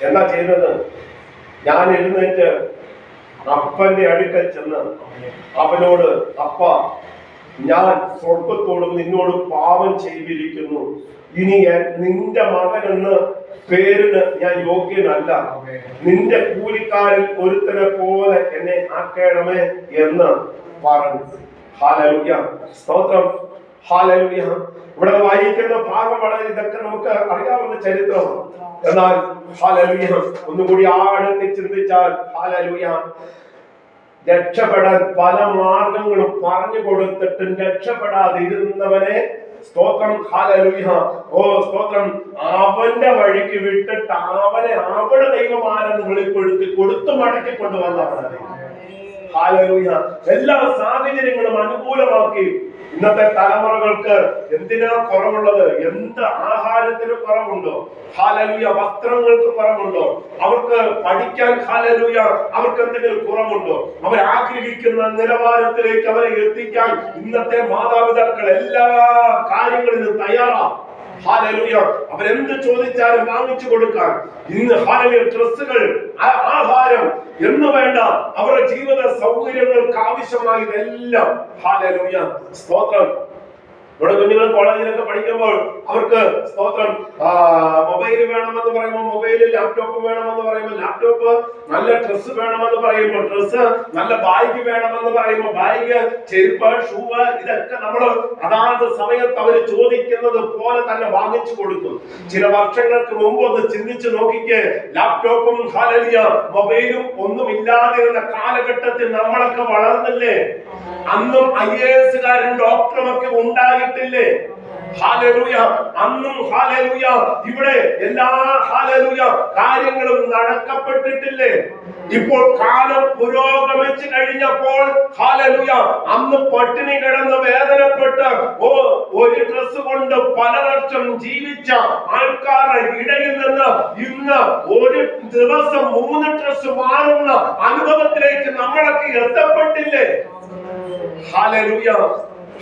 എന്താ ചെയ്തത്? ഞാൻ എഴുന്നേറ്റ് അപ്പന്റെ അടുക്കൽ ചെന്ന് അവനോട്, അപ്പ, ഞാൻ സ്വർഗ്ഗത്തോടും നിന്നോടും പാപം ചെയ്തിരിക്കുന്നു. ഇനി നിന്റെ മകൻ എന്ന പേരിന് ഞാൻ യോഗ്യനല്ല. നിന്റെ കൂലിക്കാരിൽ ഒരുത്തനെ പോലെ എന്നെ ആക്കണമേ എന്ന് പറഞ്ഞു. ഹല്ലേലൂയ. സ്തോത്രം. ഹല്ലേലൂയ. ഇവിടെ വായിക്കുന്ന ഭാഗം വളരെ ഇതൊക്കെ നമുക്ക് അറിയാവുന്ന ചരിത്രമാണ്. എന്നാൽ ഹല്ലേലൂയ, ഒന്നുകൂടി ആഴത്തിൽ ചിന്തിച്ചാൽ, ഹല്ലേലൂയ, രക്ഷപ്പെടാൻ പല മാർഗങ്ങളും പറഞ്ഞു കൊടുത്തിട്ടും രക്ഷപ്പെടാതിരുന്നവനെ, സ്തോത്രം, ഹല്ലേലൂയ, ഓ സ്തോത്രം, അവന്റെ വഴിക്ക് വിട്ടിട്ട് അവനെ അവിടെ ദൈവമാരെന്ന് വെളിപ്പെടുത്തി കൊടുത്തു മടക്കി കൊണ്ടുവന്നവനാണ്. ഹല്ലേലൂയ. എല്ലാ സാഹചര്യങ്ങളും അനുകൂലമാക്കി. ഇന്നത്തെ തലമുറകൾക്ക് എന്തിനാ കുറവുള്ളത്? എന്ത് ആഹാരത്തിന് കുറവുണ്ടോ? ഹല്ലേലൂയ. വസ്ത്രങ്ങൾക്ക് കുറവുണ്ടോ? അവർക്ക് പഠിക്കാൻ, ഹല്ലേലൂയ, അവർക്ക് എന്തെങ്കിലും കുറവുണ്ടോ? അവർ ആഗ്രഹിക്കുന്ന നിലവാരത്തിലേക്ക് അവരെ എത്തിക്കാൻ ഇന്നത്തെ മാതാപിതാക്കൾ എല്ലാ കാര്യങ്ങളിലും തയ്യാറാണ്. ഹല്ലേലൂയ. അവരെന്ത് ചോദിച്ചാലും വാങ്ങിച്ചു കൊടുക്കാൻ ഇന്ന് ഹല്ലേലൂയ ഡ്രസ്സുകൾ, ആഹാരം എന്ന് വേണ്ട അവരുടെ ജീവിത സൗകര്യങ്ങൾക്ക് ആവശ്യമായതെല്ലാം, ഹല്ലേലൂയ, സ്തോത്രം. ഇവിടെ കുഞ്ഞുങ്ങൾ കോളേജിലൊക്കെ പഠിക്കുമ്പോൾ അവർക്ക്, സ്തോത്രം, മൊബൈൽ വേണമെന്ന് പറയുമ്പോൾ മൊബൈൽ, ലാപ്ടോപ്പ് വേണമെന്ന് പറയുമ്പോൾ ലാപ്ടോപ്പ്, നല്ല ഡ്രസ്സ് വേണമെന്ന് പറയുമ്പോൾ ഡ്രസ്സ്, നല്ല ബാഗ് വേണമെന്ന് പറയുമ്പോൾ ബാഗ്, ചെരുപ്പ്, ഷൂവ്, ഇതൊക്കെ നമ്മൾ അതാത് സമയത്ത് അവർ ചോദിക്കുന്നത് പോലെ തന്നെ വാങ്ങിച്ചു കൊടുക്കും. ചില വർഷങ്ങൾക്ക് മുമ്പ് ഒന്ന് ചിന്തിച്ചു നോക്കിക്കേ, ലാപ്ടോപ്പും ഹല്ലേലൂയ മൊബൈലും ഒന്നും ഇല്ലാതിരുന്ന കാലഘട്ടത്തിൽ നമ്മളൊക്കെ വളർന്നില്ലേ? അന്നും IAS കാരും ഡോക്ടറും ഒക്കെ ഉണ്ടായിട്ടില്ലേ? ഹല്ലേലൂയ. അന്നും ഹല്ലേലൂയ ഇവിടെ എല്ലാ ഹല്ലേലൂയ കാര്യങ്ങളും നടക്കപ്പെട്ടിട്ടില്ലേ? ഇപ്പോൾ കാലം പുരോഗമിച്ചു കഴിഞ്ഞപ്പോൾ ഹല്ലേലൂയ അന്ന് പട്ടിണി കിടന്ന് വേദനപ്പെട്ട് ഒരു ഡ്രസ് കൊണ്ട് പല വർഷം ജീവിച്ച ആൾക്കാരുടെ ഇടയിൽ നിന്ന് ഇന്ന് ഒരു ദിവസം 3 ഡ്രസ് മാറുന്ന അനുഭവത്തിലേക്ക് നമ്മളൊക്കെ എത്തപ്പെട്ടില്ലേ? ഹല്ലേലൂയ.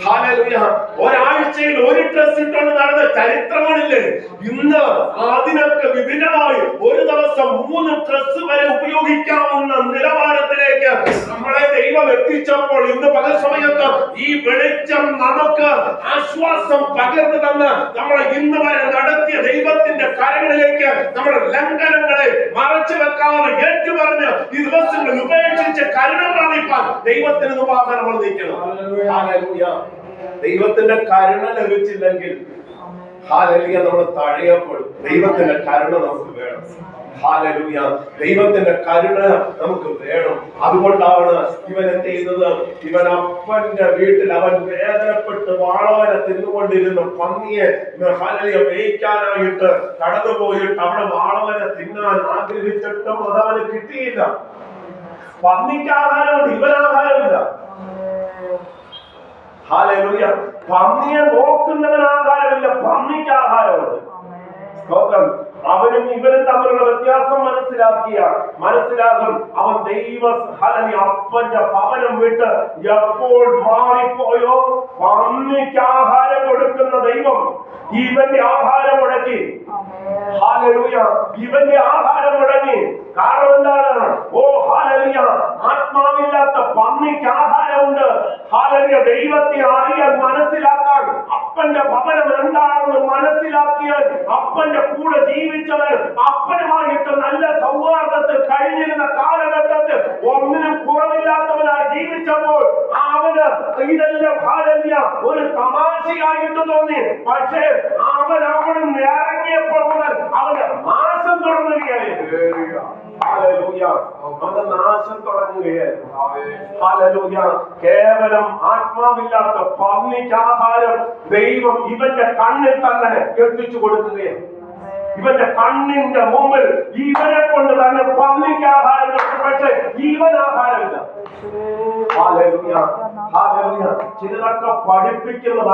ഹല്ലേലൂയ. ഒരാഴ്ചയിൽ ഒരു ഡ്രസ് ഇട്ടുകൊണ്ട് നടന്ന ചരിത്രങ്ങളില്ലേ? ഇന്ന് അതിനൊക്കെ വിഭിന്നമായി ഒരു ദിവസം 3 ഡ്രസ് വരെ ഉപയോഗിക്കാവുന്ന നിലവാരത്തിലേക്ക് നമ്മളെ ദൈവം എത്തിച്ചപ്പോൾ ഇന്ന് പകൽ സമയത്ത് ഈ വെളിച്ചം നമുക്ക് ആശ്വാസം പകർന്നു തന്ന് നമ്മളെ ഇന്ന് വരെ നടത്തിയ ദൈവത്തിന്റെ കരങ്ങളിലേക്ക് നമ്മുടെ ലംഘനങ്ങളെ മറച്ചു വെക്കാതെ ഏറ്റുപറഞ്ഞ് ഈ ദിവസങ്ങളിൽ ഉപേക്ഷിച്ച് കരുണ പ്രാപിപ്പാൻ ദൈവത്തിന് മുമ്പാകെ നമ്മൾ നിൽക്കണം. ഹല്ലേലൂയ. ദൈവത്തിന്റെ കരുണ ലഭിച്ചില്ലെങ്കിൽ ഹല്ലേലൂയ നമ്മൾ തഴയപ്പെടും. ദൈവത്തിന്റെ കരുണ നമുക്ക് വേണം. ഹല്ലേലൂയ. ദൈവത്തിന്റെ കരുണ നമുക്ക് വേണം. അതുകൊണ്ടാണ് ഇവൻ എന്ത് ചെയ്യുന്നത്? ഇവൻ അപ്പന്റെ വീട്ടിൽ അവൻ വേദനപ്പെട്ട് വാളവനെ തിന്നുകൊണ്ടിരുന്ന പന്നിയെ ഹല്ലേലൂയ മേയ്ക്കാനായിട്ട് കടന്നുപോയിട്ട് അവിടെ വാളവനെ തിന്നാൻ ആഗ്രഹിച്ചിട്ടും അതവന് കിട്ടിയില്ല. പന്നിക്ക് ആഹാരമുണ്ട്, ഇവനാഹാരമില്ല. ഹല്ലേലൂയ. പന്നിയെ നോക്കുന്നവന് ആഹാരമില്ല, പന്നിക്ക് ആഹാരമുണ്ട്. സ്തോത്രം. അവനും ഇവനും തമ്മിലുള്ള വ്യത്യാസം മനസ്സിലാകും. അവൻ ദൈവ അപ്പന്റെ ഭവനം വിട്ട് എപ്പോൾ മാറിപ്പോയോ പന്നിക്ക് ആഹാരം കൊടുക്കുന്ന ദൈവം ഇവന്റെ ആഹാരം മുടക്കി. ഹല്ലേലൂയ. ഇവന്റെ ആഹാരം മുടങ്ങി. കാരണം എന്താണ്? ഹല്ലേലൂയ, ആത്മാവില്ലാത്ത പന്നിക്ക് ആഹാരമുണ്ട്. ഹല്ലേലൂയ. ദൈവത്തെ അറിയാൻ, മനസ്സിലാക്കാൻ, അപ്പന്റെ ഭവനം എന്താണെന്ന് മനസ്സിലാക്കാൻ മനസ്സിലാക്കിയാൽ അപ്പന്റെ കൂടെ ജീവിച്ചവർ അപ്പനുമായിട്ട് നല്ല സൗഹാർദ്ദത്തിൽ കഴിഞ്ഞിരുന്ന കാലഘട്ടത്തിൽ ഒന്നിനും കുറവില്ലാത്തവനായി ജീവിച്ചപ്പോൾ അവന് ഇതെല്ലാം ഒരു തമാശയായിട്ട് തോന്നി. പക്ഷേ അവൻ അവിടെ നിന്ന് ഇറങ്ങിയപ്പോൾ മുതൽ അവന് നാശം തുടങ്ങുകയായിരുന്നു. അവന്റെ നാശം തുടങ്ങുകയായിരുന്നു. കേവലം ആത്മാവില്ലാത്ത പന്നിക്ക് ആഹാരം ദൈവം ഇവന്റെ കണ്ണിൽ തന്നെ എത്തിച്ചു കൊടുക്കുകയാണ്. ഇവന്റെ കണ്ണിന്റെ മുമ്പിൽ ഇവനെ കൊണ്ട് തന്നെ പന്നിക്ക് ആഹാരം കൊടുത്തു. പക്ഷെ ഇവൻ ആഹാരമില്ല. ചിലതൊക്കെ പഠിപ്പിക്കുന്നത്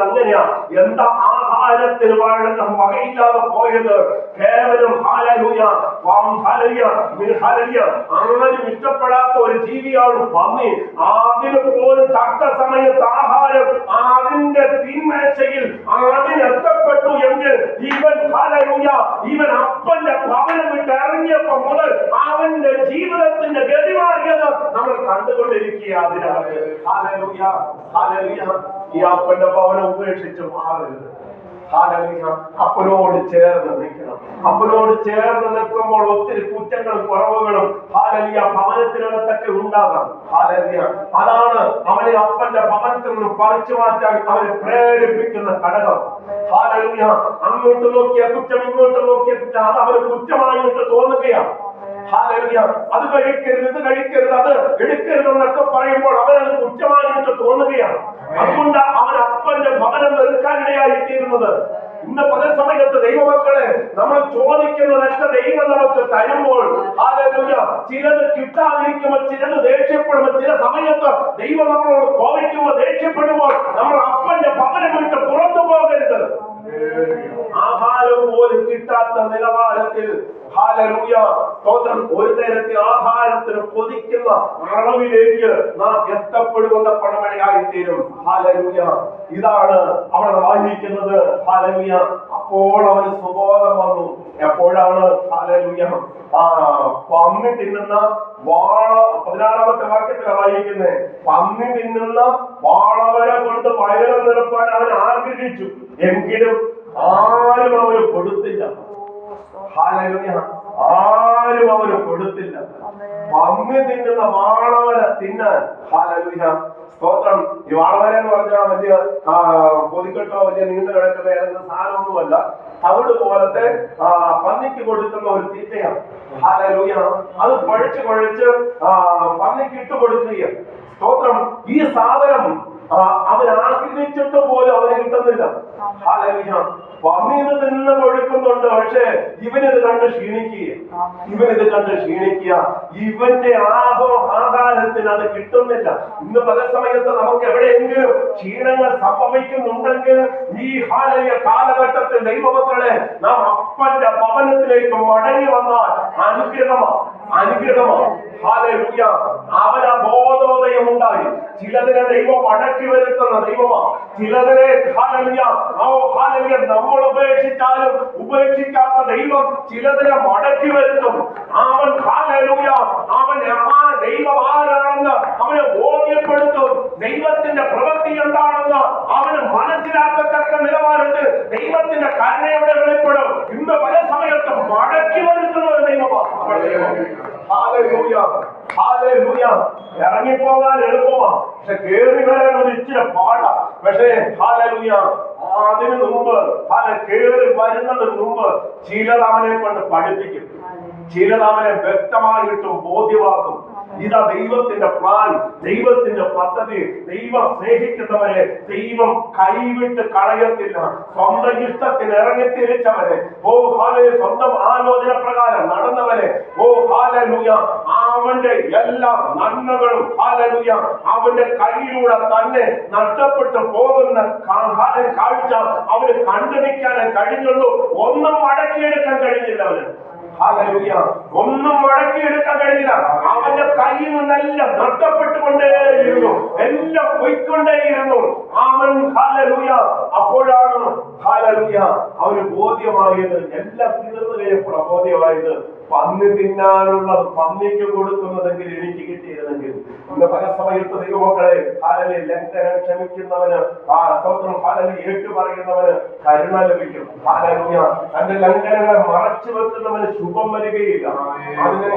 അങ്ങനെയാണ്. എന്താ ആഹാരത്തിന് വകയില്ലാതെ പോയത്? കേവലം ആരും ഇഷ്ടപ്പെടാത്ത ഒരു ജീവിയാണ് പന്നി. അതിന് പോലും തക്ക സമയത്ത് ആഹാരം അതിന്റെ തീന്മേശയിൽ അതിനെത്തപ്പെട്ടു എങ്കിൽ ഇവൻ അപ്പന്റെ ഭവനം വിട്ട് ഇറങ്ങിയപ്പോ മുതൽ അവന്റെ ജീവിതത്തിന്റെ ഗതി മാറിയത് നമ്മൾ കണ്ടുകൊണ്ടിരിക്കുക. അതിനകത്ത് ഈ അപ്പന്റെ ഭവനം ഉപേക്ഷിച്ച് മാറരുത്. അപ്പനോട് ചേർന്ന് നിൽക്കണം. അപ്പനോട് ചേർന്ന് നിൽക്കുമ്പോൾ ഒത്തിരി കുറ്റങ്ങളും കുറവുകളും ഭവനത്തിനകത്തൊക്കെ ഉണ്ടാകാം. അതാണ് അവനെ അപ്പന്റെ ഭവനത്തിൽ നിന്ന് പറിച്ചു മാറ്റാൻ അവനെ പ്രേരിപ്പിക്കുന്ന ഘടകം. അങ്ങോട്ട് നോക്കിയ കുറ്റം, ഇങ്ങോട്ട് നോക്കിയ കുറ്റം, അത് അവന് കുറ്റമായിട്ട് തോന്നുകയാണ്. അത് കഴിക്കരുത്, ഇത് കഴിക്കരുത്, അത് എടുക്കരുത് എന്നൊക്കെ പറയുമ്പോൾ അവനത് കുറ്റമായിട്ട് തോന്നുകയാണ്. അതുകൊണ്ട് അവൻ അപ്പന്റെ ഭവനം വെറുക്കാനിടയായി തീരുന്നത്. ഇന്ന് പല സമയത്ത് ദൈവമക്കളെ നമ്മൾ ചോദിക്കുന്നതൊക്കെ ദൈവം നമുക്ക് തരുമ്പോൾ ചിലത് കിട്ടാതിരിക്കുമ്പോൾ, ചിലത് ദേഷ്യപ്പെടുമ്പോൾ, ചില സമയത്ത് ദൈവം നമ്മളോട് കോപിക്കുമ്പോൾ, ദേഷ്യപ്പെടുമ്പോൾ നമ്മൾ അപ്പന്റെ ഭവനം വിട്ട് പുറത്തു പോകരുത്. ആഹാരം പോലും കിട്ടാത്ത നിലവാരത്തിൽ സ്തോത്രം, ഒരു നേരത്തെ ആഹാരത്തിന് കൊതിക്കുന്ന അളവിലേക്ക് നാം എത്തപ്പെടുമെന്ന പണമഴയായി തീരും. ഇതാണ് അവിടെ വായിക്കുന്നത്. അപ്പോൾ അവന് സുബോധം വന്നു. എപ്പോഴാണ്? പന്നി തിന്നുന്ന വാള, 16-ാമത്തെ വാക്യത്തിലാണ് വായിക്കുന്നത്. പന്നി തിന്നുന്ന വാളവര കൊണ്ട് വയറ് നിറപ്പാൻ അവൻ ആഗ്രഹിച്ചു, എങ്കിലും ആരും അവന് കൊടുത്തില്ല. ആരും അവന് കൊടുത്തില്ല. പന്നി തിന്നുന്ന വാളവര തിന്നാൻ. സ്തോത്രം. ഈ വാളവര എന്ന് പറഞ്ഞാൽ വലിയ പൊതിക്കെട്ടോ വലിയ നീണ്ടു കിടക്കുന്ന ഏതെങ്കിലും സാധനമൊന്നുമല്ല. തവിട് പോലത്തെ പന്നിക്ക് കൊടുക്കുന്ന ഒരു തീറ്റയാണ്. അത് കുഴച്ച് പന്നിക്ക് ഇട്ട് കൊടുക്കുകയാണ്. സ്തോത്രം. ഈ സാധനം അവൻ ആഗ്രഹിച്ചിട്ട് പോലും അവന് കിട്ടുന്നില്ല. പന്നിന്ന് നിന്ന് കൊടുക്കുന്നുണ്ട്. പക്ഷെ ഇവനിത് കണ്ട് ക്ഷീണിക്കുക. ഇവന്റെ ആഹാരത്തിന് അത് കിട്ടുന്നില്ല. ഇന്ന് പല സമയത്ത് നമുക്ക് എവിടെയെങ്കിലും ക്ഷീണങ്ങൾ സംഭവിക്കുന്നുണ്ടെങ്കിൽ ഈ കാലഘട്ടത്തിൽ ദൈവമക്കളെ നാം അപ്പന്റെ ഭവനത്തിലേക്ക് മടങ്ങി വന്നാൽ അനുഗ്രഹമാണ്. അവന് ബോധോദയം ഉണ്ടായി. ചിലതിനെ ദൈവം അടക്കി വരുത്തുന്ന ദൈവമാണ്. ചിലതിനെ നമ്മൾ ഉപേക്ഷിച്ചാലും ഉപേക്ഷിക്കാത്ത ദൈവം ചിലതിനെ മടക്കി വരുത്തും. അവൻ ആ ദൈവം ആരാണെന്ന് അവനെ ബോധ്യപ്പെടുത്തും. ദൈവത്തിന്റെ പ്രവൃത്തി എന്താണെന്ന് അവന് മനസ്സിലാക്കത്തക്ക നിലവാരത്തിൽ ദൈവത്തിന്റെ കരുണയോടെ വെളിപ്പെടും. ഇന്ന് പല സമയത്തും മടക്കി വരുത്തുന്ന ഒരു ദൈവമാണ്. ഇറങ്ങിപ്പോകാൻ എളുപ്പമാണ്, പക്ഷെ കേറി വരാൻ ഒരു ഇച്ചിരി പാടാ. പക്ഷേ അതിനു മുമ്പ് കേറി വരുന്നതിന് മുമ്പ് ചിലത് അവനെ കൊണ്ട് പഠിപ്പിക്കും, ചിലത് അവനെ വ്യക്തമായിട്ടും ബോധ്യമാക്കും. ഇതാ ദൈവത്തിന്റെ പ്ലാൻ, ദൈവത്തിന്റെ പദ്ധതി. ദൈവം സ്നേഹിക്കുന്നവരെ ദൈവം കൈവിട്ട് കളയത്തില്ല. സ്വന്തം ഇഷ്ടത്തിന് ഇറങ്ങി തിരിച്ചവരെ, സ്വന്തം ആലോചന പ്രകാരം നടന്നവരെ, അവന്റെ എല്ലാ നന്മകളും അവന്റെ കയ്യിലൂടെ തന്നെ നഷ്ടപ്പെട്ടു പോകുന്ന കാഴ്ച അവന് കണ്ടു നിൽക്കാനേ കഴിഞ്ഞുള്ളൂ. ഒന്നും മടക്കിയെടുക്കാൻ കഴിഞ്ഞില്ല അവന്. ഒന്നും മടക്കിയെടുക്കാൻ കഴിയില്ല. അവന്റെ കയ്യിൽ നിന്നെല്ലാം നഷ്ടപ്പെട്ടുകൊണ്ടേയിരുന്നു, എല്ലാം പോയിക്കൊണ്ടേയിരുന്നു. അവൻ അപ്പോഴാണ് അവന് ബോധ്യമായത്, എല്ലാം തീർന്നു കഴിഞ്ഞപ്പോൾ ബോധ്യമായത് പന്നി തിന്നാനുള്ളത് പന്നിക്ക് കൊടുക്കുന്നതെങ്കിൽ എനിക്ക് കിട്ടിയിരുന്നെങ്കിൽ. ഇന്ന് പല സമയത്ത് ദൈവമക്കളെ ഹാലലി ലംഘനം ക്ഷമിക്കുന്നവന് സ്തോത്രം ഹാലലി ഏറ്റുപറയുന്നവന് കരുണ ലഭിക്കും. ഹാലലൂയ. തന്റെ ലംഘനങ്ങളെ മറച്ചു വെക്കുന്നവന് ശുഭം വരികയില്ല. അതിനെ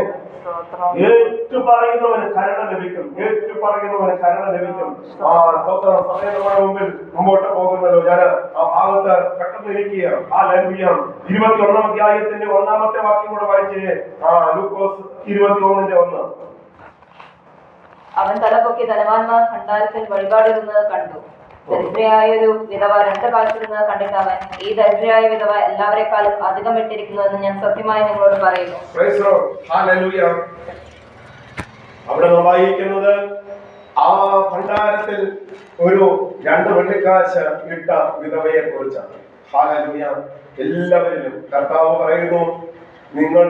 ഏറ്റുപറയുന്നവന് കരുണ ലഭിക്കും. ഏറ്റുപറയുന്നവന് കരുണ ലഭിക്കും. സ്തോത്രം. സമയം നമ്മുടെ മുമ്പിൽ മുമ്പോട്ട് പോകുന്നല്ലോ. ഞാൻ ആ ഭാഗത്ത് പെട്ടെന്ന് ഇരിക്കുക. ഹാലലൂയ. 21 അധ്യായത്തിന്റെ 1-ാമത്തെ വാക്യം കൂടെ വായിച്ചേ. ലൂക്കോസ് 21:1. അവൻ തലപൊക്കി ധനവാന്മാർ ഭണ്ഡാരത്തിൽ വഴിപാടിടുന്നത് കണ്ടു. ദരിദ്രയായ ഒരു വിധവ 2 കാശിടുന്നത് കണ്ടിട്ട് അവൻ, ഈ ദരിദ്രയായ വിധവ എല്ലാവരെക്കാളും അധികം ഇട്ടിരിക്കുന്നു എന്ന് ഞാൻ സത്യമായി നിങ്ങളോട് പറയുന്നു. അവിടെ വായിക്കുന്നത് ആ ഭണ്ഡാരത്തിൽ ഒരു 2 വെള്ളിക്കാശ് ഇട്ട വിധവയെ കുറിച്ചാണ്. ഹാലലൂയ. എല്ലാവരിലും കർത്താവ് പറയുന്നു, നിങ്ങൾ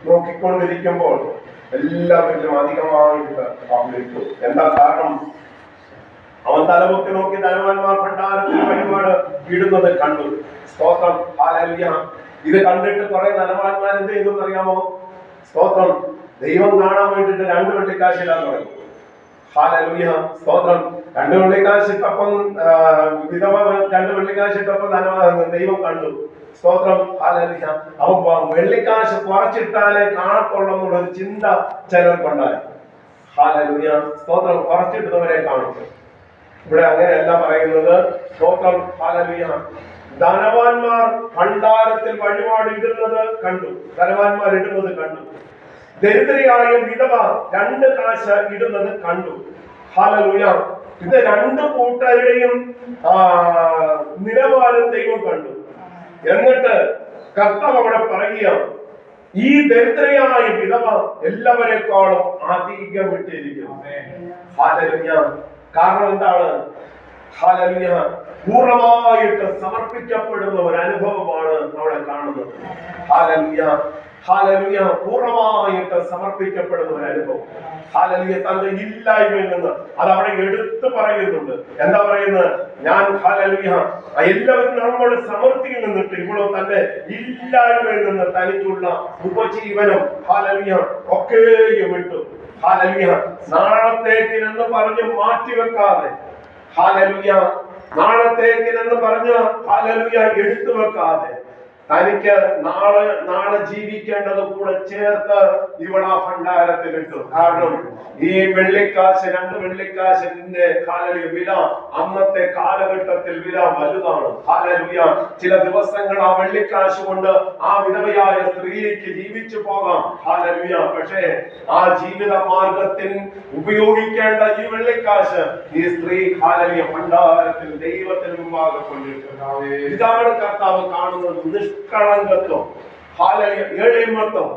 നോക്കിക്കൊണ്ടിരിക്കുമ്പോൾ എല്ലാവരിലും അധികമായിട്ട് അവർക്ക്. എന്താ കാരണം? അവൻ തലമുക്കി നോക്കി ധനവാന്മാർ ഭണ്ഡാരത്തിൽ വഴിപാട് ഇടുന്നത് കണ്ടു. സ്തോത്രം. ഹാലലൂയ. ഇത് കണ്ടിട്ട് കുറെ ധനവാന്മാർ എന്ത് ചെയ്തു അറിയാമോ? സ്തോത്രം. ദൈവം കാണാൻ വേണ്ടിട്ട് 2 വെള്ളിക്കാശ് ഇടാൻ തുടങ്ങി. ഹാലലൂയ. സ്തോത്രം. 2 വെള്ളിക്കാശ് ഇട്ടപ്പം വിധവ 2 വെള്ളിക്കാശ് ഇട്ടപ്പം ദൈവം കണ്ടു. സ്തോത്രം. ഹാലലൂയ. അവൻ വെള്ളിക്കാശ് കുറച്ചിട്ടാലേ കാണത്തുള്ളൂ എന്നുള്ളൊരു ചിന്ത ചിലർക്കുണ്ടായി. ഹാലലൂയ. സ്തോത്രം. കുറച്ചിട്ടുന്നവരെ കാണും. ഇവിടെ അങ്ങനെയല്ല പറയുന്നത്. സ്തോത്രം. ഹാലലൂയ. ധനവാന്മാർ ഭണ്ഡാരത്തിൽ വഴിപാട് ഇടുന്നത് കണ്ടു. ധനവാന്മാർ ഇടുന്നത് കണ്ടു. ദരിദ്രയായ വിധവ 2 കാശ് ഇടുന്നത് കണ്ടു. ഹാലലൂയ. ഇത് 2 കൂട്ടരുടെയും നിലവാരം ദൈവം കണ്ടു. എന്നിട്ട് കർത്താവ് അവിടെ പറയുക, ഈ ദരിദ്രയായ വിധവ എല്ലാവരെക്കാളും അധികം ഇട്ടിരിക്കുന്നു. ഹാലലൂയ. കാരണം എന്താണ്? ഹാലലൂയ. പൂർണ്ണമായിട്ട് സമർപ്പിക്കപ്പെടുന്ന ഒരു അനുഭവമാണ് അവിടെ കാണുന്നത്. ഹാലലൂയ. ഹാലലൂയ. പൂർണ്ണമായിട്ട് സമർപ്പിക്കപ്പെടുന്ന ഒരു അനുഭവം. ഹാലലൂയ. തന്റെ ഇല്ലായ്മയിൽ നിന്ന് അത് അവിടെ എടുത്തു പറയുന്നുണ്ട്. എന്താ പറയുന്നത്? ഞാൻ ഹാലലൂയ എല്ലാവരും നമ്മുടെ സമൃദ്ധിയിൽ നിന്നിട്ട് ഇവിടെ തന്റെ ഇല്ലായ്മയിൽ നിന്ന് തനിക്കുള്ള ഉപജീവനം ഹാലലൂയ ഒക്കെയും വിട്ടു. ഹാലലൂയ. നാളത്തേക്കിനെന്ന് പറഞ്ഞ് മാറ്റിവെക്കാതെ, ഹാലലൂയ നാളത്തേക്കിനെന്ന് പറഞ്ഞ് ഹാലലൂയ എടുത്തു വെക്കാതെ, തനിക്ക് നാളെ ജീവിക്കേണ്ടത് കൂടെ ചേർത്ത് ഇവള ഭണ്ഡാരത്തിൽ ഇട്ടു. കാരണം ഈ വെള്ളിക്കാശ് 2 വെള്ളിക്കാശിന്റെ ഹാലലൂയ വില അന്നത്തെ കാലഘട്ടത്തിൽ വില വലുതാണ്. ഹാലലൂയ. ചില ദിവസങ്ങൾ ആ വെള്ളിക്കാശ് കൊണ്ട് ആ വിധവയായ സ്ത്രീക്ക് ജീവിച്ചു പോകാം. ഹാലലൂയ. പക്ഷേ ആ ജീവിത മാർഗത്തിൽ ഉപയോഗിക്കേണ്ട ഈ വെള്ളിക്കാശ് ഈ സ്ത്രീ ഹാലലൂയ ഭണ്ഡാരത്തിൽ ദൈവത്തിന് മുമ്പാകെ കൊണ്ടിട്ടു. ഇതാണ് കർത്താവ് കാണുന്നത്. നിഷ്കളങ്കത്വം. ഹാലലൂയ. ഏളിമത്വം.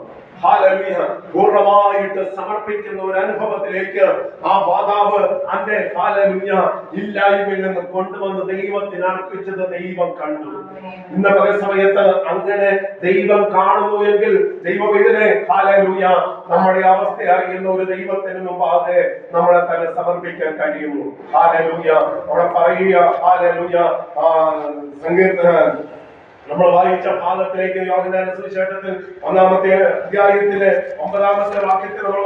ഹാലലൂയ. പൂർണ്ണമായിട്ട് സമർപ്പിക്കുന്ന ഒരു അനുഭവത്തിലേക്ക് ആ മാതാവ് അന്റെ ഹാലലൂയ ഇല്ലായ്മയിൽ നിന്ന് കൊണ്ടുവന്ന് ദൈവത്തിന് അർപ്പിച്ചത് ദൈവം കണ്ടു. ഇന്ന പല സമയത്ത് അങ്ങനെ ദൈവം കാണുന്നു എങ്കിൽ ദൈവം ഇതിനെ ഹാലലൂയ നമ്മുടെ അവസ്ഥ അറിയുന്ന ഒരു ദൈവത്തിന് മുമ്പാകെ നമ്മളെ തന്നെ സമർപ്പിക്കാൻ കഴിയുന്നു. ഹാലലൂയ. അവിടെ പറയുക ഹാലലൂയ സങ്കീർത്തന നമ്മൾ വായിച്ച ഭാഗത്തിലേക്ക് യോഹന്നാന്റെ സുവിശേഷത്തിൽ 1-ാമത്തെ അധ്യായത്തിലെ 9-ാമത്തെ വാക്യത്തിൽ നമ്മൾ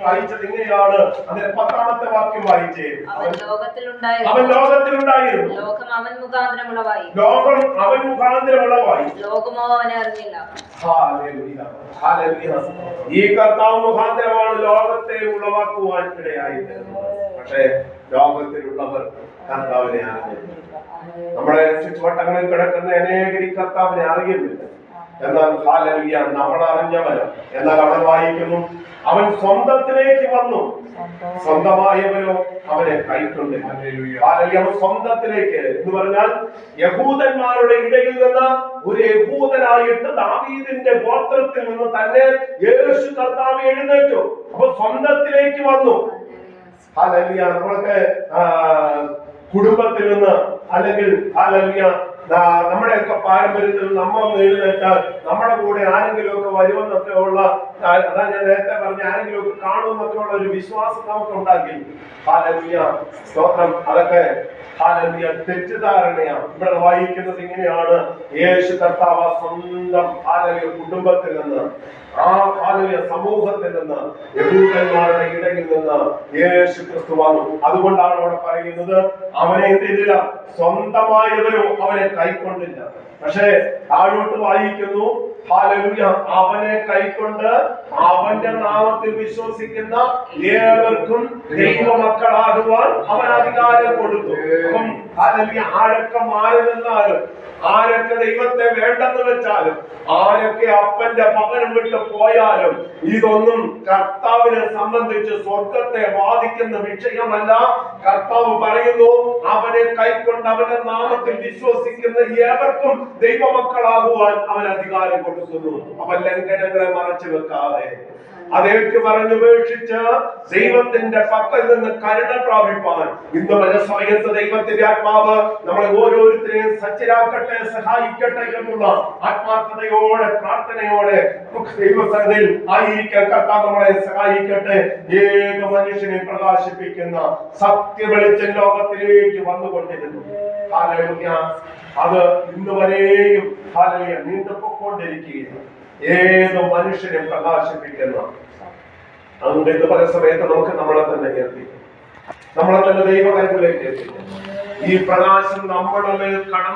വായിച്ചത് ഇങ്ങനെയാണ്. അതിന്റെ 10-ാമത്തെ വാക്യം വായിച്ചേ. അവൻ ലോകത്തിലുണ്ടായിരുന്നു. ലോകം അവൻ മുഖാന്തരമുള്ളവായി. ലോകമോ അവനെ അറിഞ്ഞില്ല. ഈ കർത്താവ് മുഖാന്തരമാണ് ലോകത്തെ ഉളവാക്കുവാൻ ഇടയായത്. പക്ഷേ ലോകത്തിലുള്ളവർ കർത്താവിനെ അറിഞ്ഞില്ല. നമ്മുടെ ചുറ്റുവട്ടങ്ങളിൽ കിടക്കുന്ന അനേകരി കർത്താവിനെ അറിയുന്നില്ല. എന്നാൽ ഹാലലൂയ നമ്മൾ അറിഞ്ഞവന്. എന്നാൽ അവിടെ വായിക്കുന്നു, അവൻ സ്വന്തത്തിലേക്ക് വന്നു, സ്വന്തമായവരോ അവനെ കൈക്കൊണ്ടില്ല. ഹാലലൂയ. അവൻ സ്വന്തത്തിലേക്ക് എന്ന് പറഞ്ഞാൽ യഹൂദന്മാരുടെ ഇടയിൽ നിന്ന് ഒരു യഹൂദനായിട്ട് ദാവീദിന്റെ ഗോത്രത്തിൽ നിന്ന് തന്നെ യേശു കർത്താവ് എഴുന്നേറ്റു. അപ്പൊ സ്വന്തത്തിലേക്ക് വന്നു. ഹാലലൂയ. നമ്മളൊക്കെ കുടുംബത്തിൽ നിന്ന് അല്ലെങ്കിൽ ഹാലലൂയ നമ്മുടെയൊക്കെ പാരമ്പര്യത്തിൽ നമ്മൾ എഴുന്നേറ്റാൽ നമ്മുടെ കൂടെ ആരെങ്കിലും ഒക്കെ വരുമെന്നൊക്കെ ഉള്ള അതാ ഞാൻ നേരത്തെ പറഞ്ഞ ആരെങ്കിലും ഒക്കെ കാണുമെന്നൊക്കെ ഉള്ള ഒരു വിശ്വാസം നമുക്ക് ഉണ്ടാക്കി. ഹല്ലേലൂയ, സ്തോത്രം. അതൊക്കെ ഹല്ലേലൂയ തെറ്റിദ്ധാരണയാണ്. ഇവിടെ വായിക്കുന്നത് ഇങ്ങനെയാണ്: യേശു കർത്താവ് സ്വന്തം ഹല്ലേലൂയ കുടുംബത്തിൽ നിന്ന്, ആ ഹല്ലേലൂയ സമൂഹത്തിൽ നിന്ന്, യഹൂദന്മാരുടെ ഇടയിൽ നിന്ന് യേശു ക്രിസ്തു വന്നു. അതുകൊണ്ടാണ് അവിടെ പറയുന്നത്, അവനെ എന്ത് ചെയ്തില്ല? സ്വന്തമായവരോ അവനെ കൈക്കൊണ്ടില്ല. പക്ഷേ താഴോട്ട് വായിക്കുന്നു, ഹല്ലേലൂയ, അവനെ കൈക്കൊണ്ട് അവന്റെ നാമത്തിൽ വിശ്വസിക്കുന്ന ഏവർക്കും ദൈവമക്കളാകുവാൻ അവൻ അധികാരം കൊടുത്തു. അപ്പം ഹല്ലേലൂയ, ആരൊക്കെ മാറി നിന്നാലും, ആരൊക്കെ ദൈവത്തെ വേണ്ടെന്ന് വെച്ചാലും, ആരൊക്കെ അപ്പന്റെ ഭവനം വിട്ട് പോയാലും, ഇതൊന്നും കർത്താവിനെ സംബന്ധിച്ച് സ്വർഗത്തെ ബാധിക്കുന്ന വിഷയമല്ല. കർത്താവ് പറയുന്നു, അവനെ കൈക്കൊണ്ട് അവന്റെ നാമത്തിൽ വിശ്വസിക്കുന്ന ഏവർക്കും ദൈവമക്കളാകുവാൻ അവൻ അധികാരം കൊടുക്കുന്നു. അവൻ ലംഘനങ്ങളെ മറച്ചു വെക്കാതെ അതേറ്റു പറഞ്ഞുപേക്ഷിച്ച് ദൈവത്തിന്റെ പക്കൽ നിന്ന് കരുണ പ്രാപിപ്പാൻ ഇന്ന് പല സമയത്ത് ദൈവത്തിന്റെ ആത്മാവ് നമ്മളെ ഓരോരുത്തരെയും സജ്ജരാക്കട്ടെ, സഹായിക്കട്ടെ എന്നുള്ള ആത്മാർത്ഥതയോടെ, പ്രാർത്ഥനയോടെ നമുക്ക് ദൈവസന്നിധിയിൽ ആയിരിക്കാൻ കർത്താവ് നമ്മളെ സഹായിക്കട്ടെ. ഏക മനുഷ്യനെ പ്രകാശിപ്പിക്കുന്ന സത്യ വെളിച്ചം ലോകത്തിലേക്ക് വന്നുകൊണ്ടിരുന്നു. ഹല്ലേലൂയ, അത് ഇന്ന് വരെയും ഹല്ലേലൂയ നീണ്ടുപോയിക്കൊണ്ടിരിക്കുകയാണ്. ഏത് മനുഷ്യനെ പ്രകാശിപ്പിക്കുന്ന. അതുകൊണ്ട് ഇന്ന് പല സമയത്ത് നമുക്ക് നമ്മളെ തന്നെ ഏൽപ്പിക്കും, നമ്മളെ തന്നെ ദൈവകരങ്ങളിലേക്ക് ഏൽപ്പിക്കും. ഈ പ്രകാശം നമ്മുടെ മേൽ കടന്നു